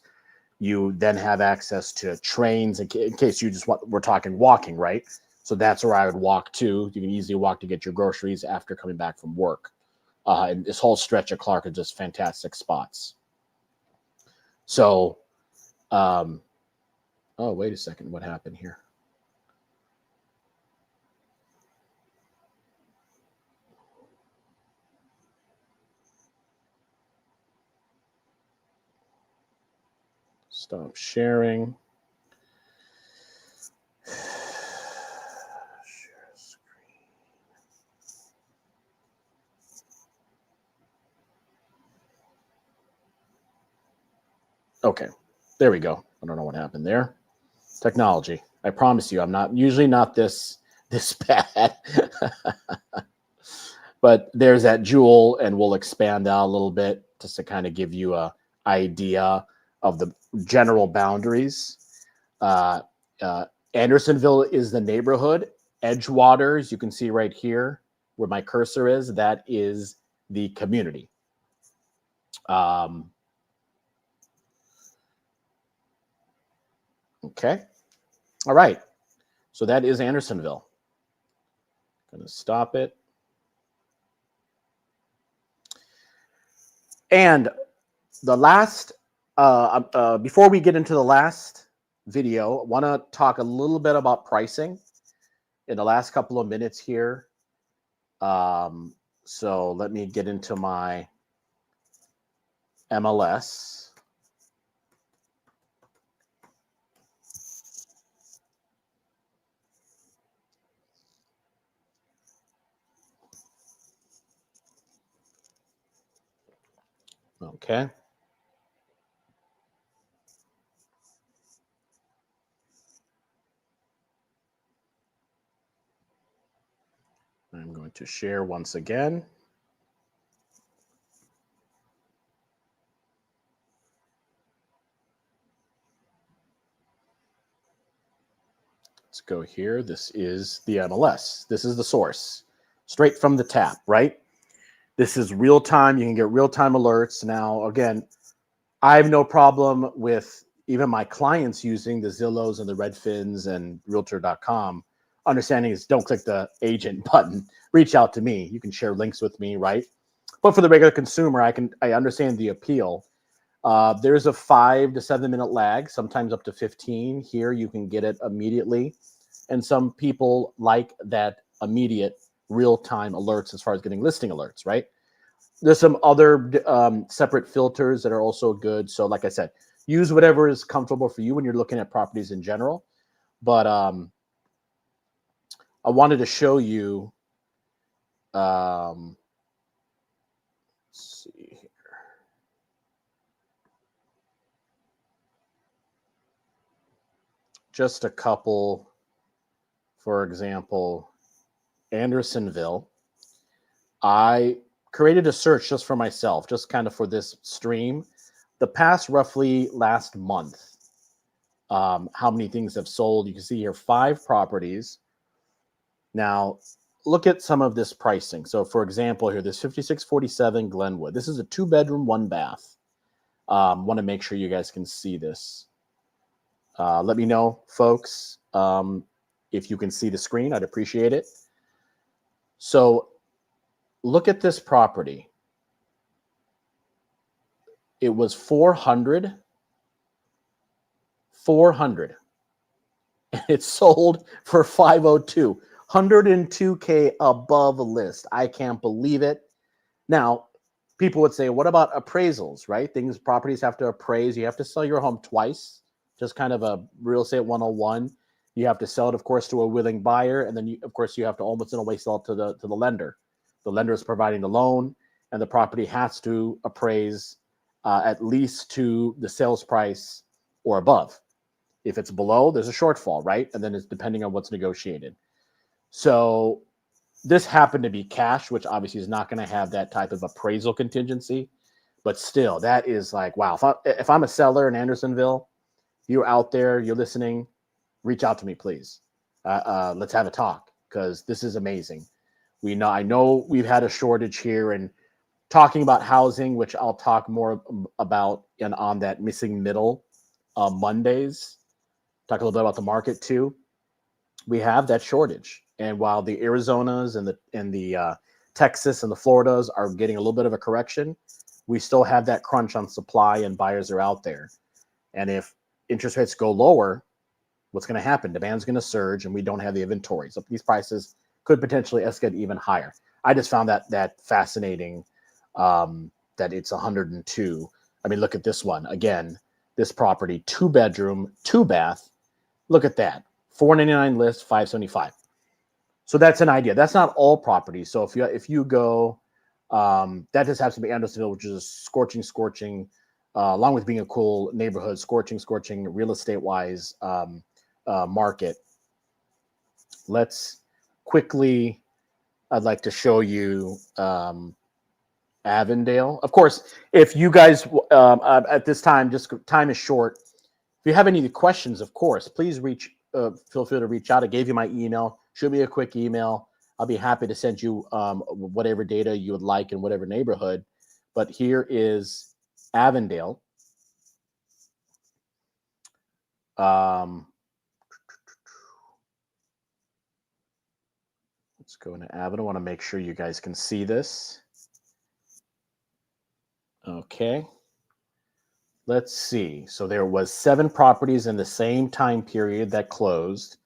You then have access to trains in case you just want, we're talking walking, right? So that's where I would walk to. You can easily walk to get your groceries after coming back from work. And this whole stretch of Clark are just fantastic spots. So, oh, wait a second. What happened here? Stop sharing. Share screen. Okay, there we go. I don't know what happened there. Technology. I promise you, I'm usually not this bad. But there's that Jewel, and we'll expand out a little bit just to kind of give you a idea of the general boundaries. Andersonville is the neighborhood. Edgewater, as you can see right here where my cursor is, that is the community. Okay. All right. So that is Andersonville. Going to stop it. And the last, before we get into the last video, I want to talk a little bit about pricing in the last couple of minutes here. So let me get into my MLS. Okay. I'm going to share once again. Let's go here. This is the MLS. This is the source, straight from the tap, right? This is real time. You can get real time alerts. Now, again, I have no problem with even my clients using the Zillows and the Redfins and Realtor.com. Understanding is don't click the agent button. Reach out to me. You can share links with me, right? But for the regular consumer, I understand the appeal. There's a 5 to 7 minute lag, sometimes up to 15. Here you can get it immediately. And some people like that immediate real-time alerts as far as getting listing alerts, right? There's some other separate filters that are also good. So like I said, use whatever is comfortable for you when you're looking at properties in general. But I wanted to show you, let's see here. Just a couple, for example, Andersonville. I created a search just for myself, just kind of for this stream. The past roughly last month, how many things have sold. You can see here 5 properties. Now, look at some of this pricing. So, for example, here, this 5647 Glenwood. This is a 2-bedroom, 1-bath. Want to make sure you guys can see this. Let me know, folks, if you can see the screen. I'd appreciate it. So, look at this property. It was 400. and it sold for 502, 102K above list. I can't believe it. Now, people would say, what about appraisals, right? Properties have to appraise. You have to sell your home twice, just kind of a real estate 101. You have to sell it, of course, to a willing buyer. And then, of course, you have to almost in a way sell it to the lender. The lender is providing the loan, and the property has to appraise at least to the sales price or above. If it's below, there's a shortfall, right? And then it's depending on what's negotiated. So this happened to be cash, which obviously is not going to have that type of appraisal contingency. But still, that is like, wow. If I'm a seller in Andersonville, you're out there, you're listening, reach out to me, please. Let's have a talk, because this is amazing. I know we've had a shortage here, and talking about housing, which I'll talk more about on that missing middle Mondays. Talk a little bit about the market too. We have that shortage, and while the Arizonas and the Texas and the Floridas are getting a little bit of a correction, we still have that crunch on supply, and buyers are out there. And if interest rates go lower, what's going to happen? Demand's going to surge, and we don't have the inventory. So these prices could potentially escalate even higher. I just found that fascinating, that it's 102. I mean, look at this one. Again, this property, 2-bedroom, 2-bath. Look at that. $499 list, $575. So that's an idea. That's not all properties. So if you go, that just has to be Andersonville, which is a scorching, along with being a cool neighborhood, scorching real estate-wise market. Let's quickly, I'd like to show you Avondale. Of course, if you guys at this time, just time is short. If you have any questions, of course, please feel free to reach out. I gave you my email. Shoot me a quick email. I'll be happy to send you whatever data you would like in whatever neighborhood. But here is Avondale. Let's go into Avondale. I want to make sure you guys can see this. Okay. Let's see. So there was 7 properties in the same time period that closed.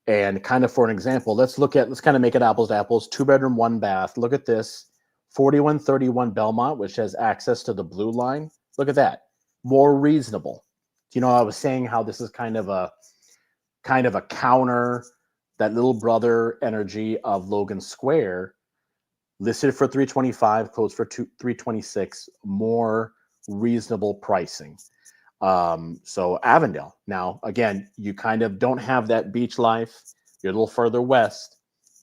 And kind of for an example, let's kind of make it apples to apples. 2-bedroom, 1-bath. Look at this. 4131 Belmont, which has access to the blue line. Look at that. More reasonable. You know, I was saying how this is kind of a counter, that little brother energy of Logan Square. Listed for $325, closed for $326. More reasonable pricing. So Avondale. Now, again, you kind of don't have that beach life. You're a little further west,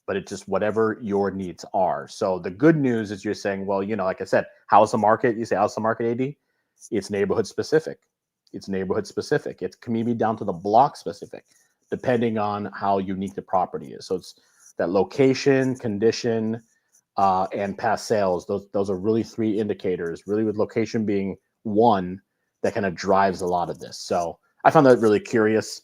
but it's just whatever your needs are. So the good news is you're saying, well, you know, like I said, how's the market? You say, how's the market, AD? It's neighborhood specific. It's maybe down to the block specific, depending on how unique the property is. So it's that location, condition, and past sales. Those are really 3 indicators, really, with location being one that kind of drives a lot of this. So I found that really curious.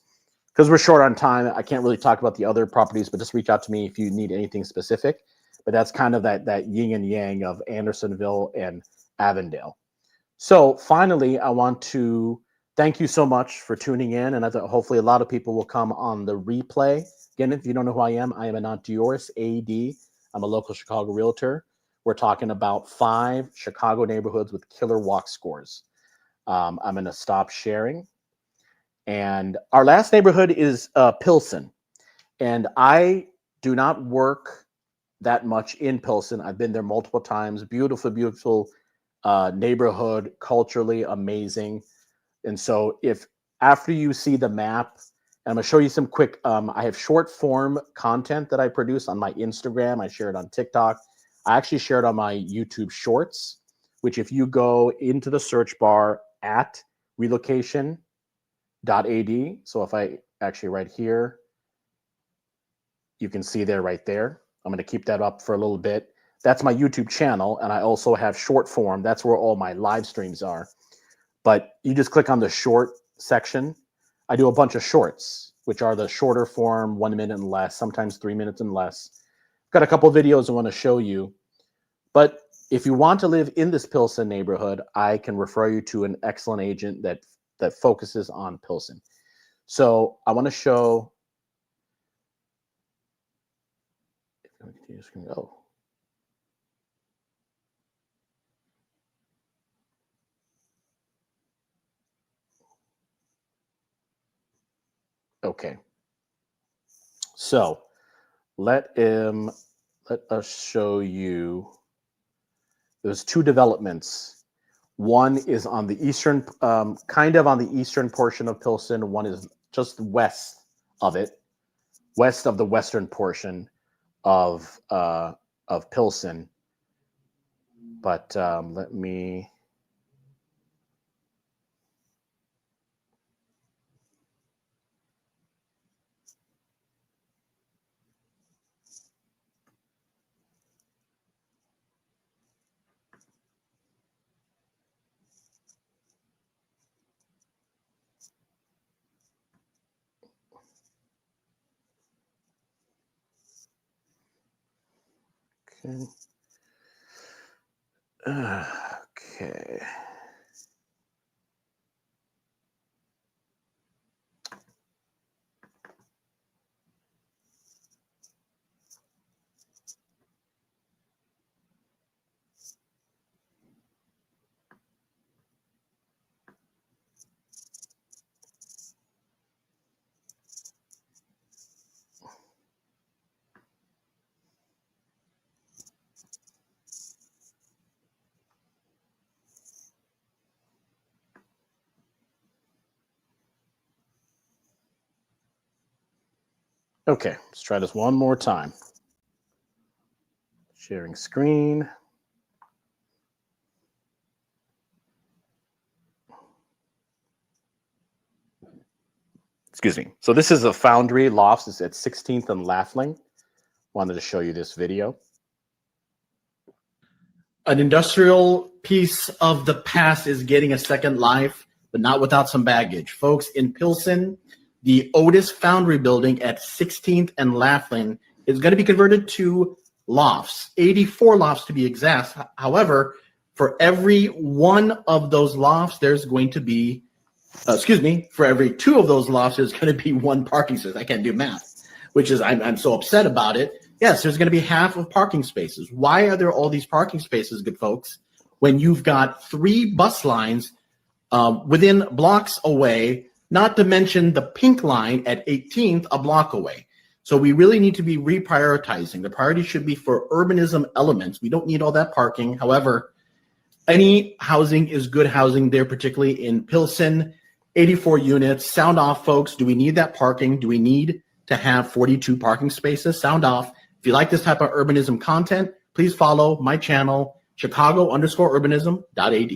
Because we're short on time, I can't really talk about the other properties, but just reach out to me if you need anything specific. But that's kind of that yin and yang of Andersonville and Avondale. So finally, I want to thank you so much for tuning in, and hopefully a lot of people will come on the replay. Again, if you don't know who I am Anant Dioris, AD. I'm a local Chicago realtor. We're talking about 5 Chicago neighborhoods with killer walk scores. I'm going to stop sharing. And our last neighborhood is Pilsen. And I do not work that much in Pilsen. I've been there multiple times. Beautiful, beautiful neighborhood, culturally amazing. And so if after you see the map, and I'm going to show you some quick, I have short form content that I produce on my Instagram. I share it on TikTok. I actually share it on my YouTube Shorts, which if you go into the search bar at relocation.ad, so if I actually right here, you can see there right there. I'm going to keep that up for a little bit. That's my YouTube channel, and I also have short form. That's where all my live streams are. But you just click on the short section. I do a bunch of shorts, which are the shorter form, 1 minute and less, sometimes 3 minutes and less. Got a couple of videos I want to show you. But if you want to live in this Pilsen neighborhood, I can refer you to an excellent agent that focuses on Pilsen. So I want to show. Oh. Okay. So let us show you. There's two developments. One is on the eastern, kind of on the eastern portion of Pilsen. One is just west of it, west of the western portion of Pilsen. But let me. Okay. Okay. Okay, let's try this one more time. Sharing screen. Excuse me. So this is a Foundry Lofts. It's at 16th and Laughlin. Wanted to show you this video. An industrial piece of the past is getting a second life, but not without some baggage. Folks, in Pilsen, the Otis Foundry building at 16th and Laughlin is going to be converted to lofts, 84 lofts to be exact. However, for every one of those lofts, there's going to be, for every two of those lofts, there's going to be one parking space. I can't do math, which is, I'm so upset about it. Yes, there's going to be half of parking spaces. Why are there all these parking spaces, good folks, when you've got 3 bus lines within blocks away, not to mention the pink line at 18th, a block away? So we really need to be reprioritizing. The priority should be for urbanism elements. We don't need all that parking. However, any housing is good housing there, particularly in Pilsen. 84 units. Sound off, folks. Do we need that parking? Do we need to have 42 parking spaces? Sound off. If you like this type of urbanism content, please follow my channel, Chicago_urbanism.ad.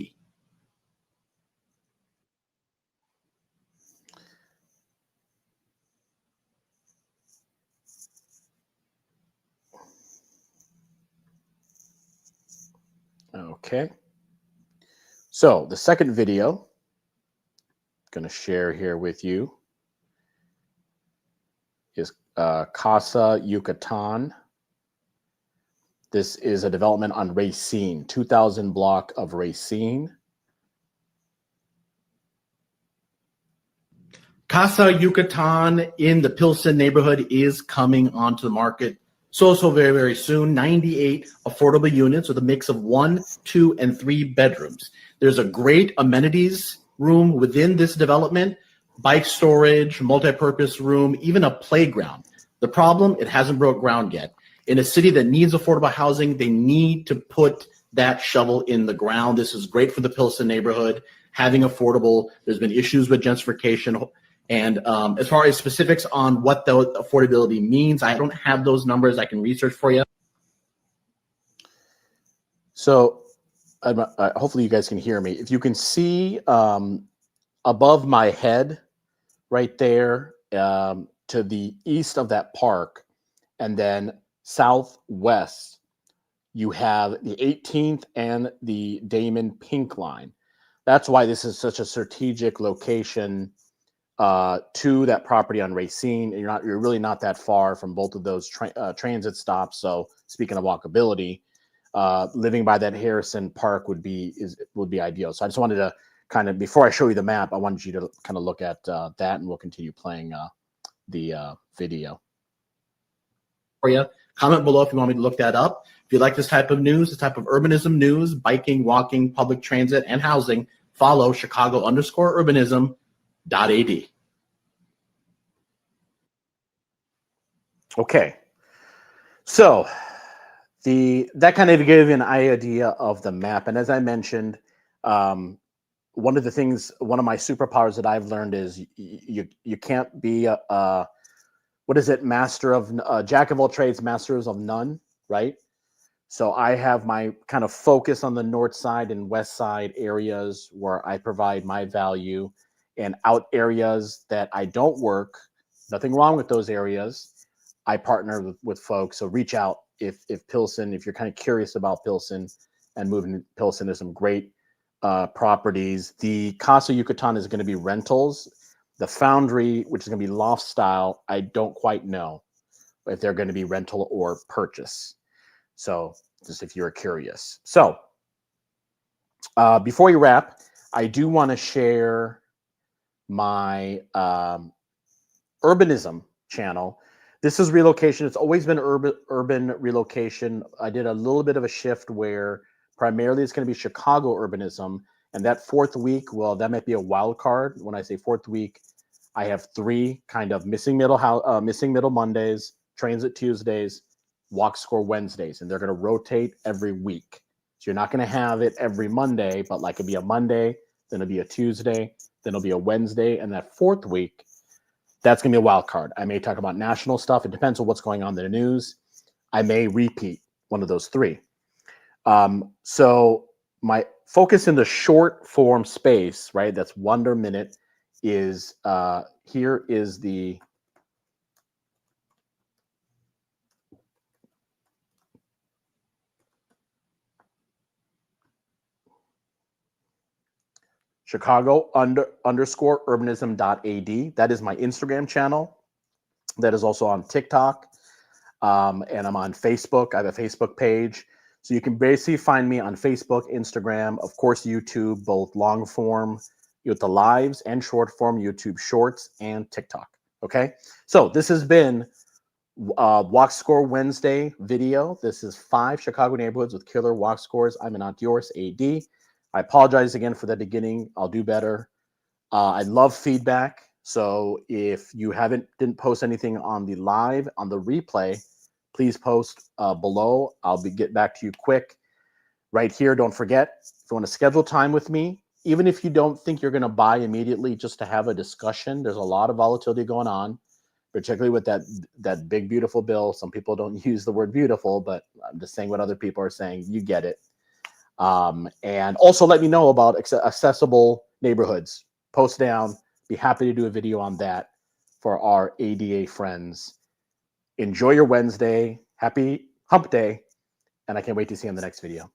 Okay. So the second video I'm going to share here with you is Casa Yucatan. This is a development on Racine, 2000 block of Racine. Casa Yucatan in the Pilsen neighborhood is coming onto the market so very, very soon. 98 affordable units with a mix of 1, 2, and 3 bedrooms. There's a great amenities room within this development, bike storage, multi-purpose room, even a playground. The problem, it hasn't broke ground yet. In a city that needs affordable housing, they need to put that shovel in the ground. This is great for the Pilsen neighborhood, having affordable. There's been issues with gentrification. And as far as specifics on what the affordability means, I don't have those numbers. I can research for you. So hopefully you guys can hear me. If you can see above my head right there to the east of that park, and then southwest, you have the 18th and the Damon Pink line. That's why this is such a strategic location to that property on Racine. You're really not that far from both of those transit stops. So speaking of walkability, living by that Harrison Park would be ideal. So I just wanted to kind of, before I show you the map, I wanted you to kind of look at that, and we'll continue playing the video. For you. Comment below if you want me to look that up. If you like this type of news, this type of urbanism news, biking, walking, public transit, and housing, follow Chicago_urbanism.ad. Okay. So that kind of gave you an idea of the map. And as I mentioned, one of my superpowers that I've learned is you can't be what is it? Jack of all trades, masters of none, right? So I have my kind of focus on the north side and west side areas where I provide my value, and out areas that I don't work, nothing wrong with those areas, I partner with folks. So reach out if Pilsen, if you're kind of curious about Pilsen and moving to Pilsen, there's some great properties. The Casa Yucatan is going to be rentals. The Foundry, which is going to be loft style, I don't quite know if they're going to be rental or purchase. So just if you're curious. So before we wrap, I do want to share my urbanism channel. This is relocation. It's always been urban relocation. I did a little bit of a shift where primarily it's going to be Chicago urbanism. And that fourth week, well, that might be a wild card. When I say fourth week, I have 3 kind of missing middle Mondays, transit Tuesdays, walk score Wednesdays, and they're going to rotate every week. So you're not going to have it every Monday, but like it'll be a Monday, then it'll be a Tuesday, then it'll be a Wednesday, and that fourth week, that's going to be a wild card. I may talk about national stuff. It depends on what's going on in the news. I may repeat one of those 3. So my focus in the short form space, right, that's Wonder Minute, is here is the Chicago_urbanism.ad. That is my Instagram channel. That is also on TikTok. And I'm on Facebook. I have a Facebook page. So you can basically find me on Facebook, Instagram, of course, YouTube, both long form, with the lives, and short form, YouTube Shorts and TikTok. Okay. So this has been Walk Score Wednesday video. This is 5 Chicago neighborhoods with killer walk scores. I'm Anant Yours, AD. I apologize again for the beginning. I'll do better. I love feedback. So if you didn't post anything on the live, on the replay, please post below. I'll get back to you quick. Right here, don't forget, if you want to schedule time with me, even if you don't think you're going to buy immediately, just to have a discussion, there's a lot of volatility going on, particularly with that big, beautiful bill. Some people don't use the word beautiful, but I'm just saying what other people are saying. You get it. And also let me know about accessible neighborhoods. Post down. Be happy to do a video on that for our ADA friends. Enjoy your Wednesday. Happy hump day. And I can't wait to see you in the next video.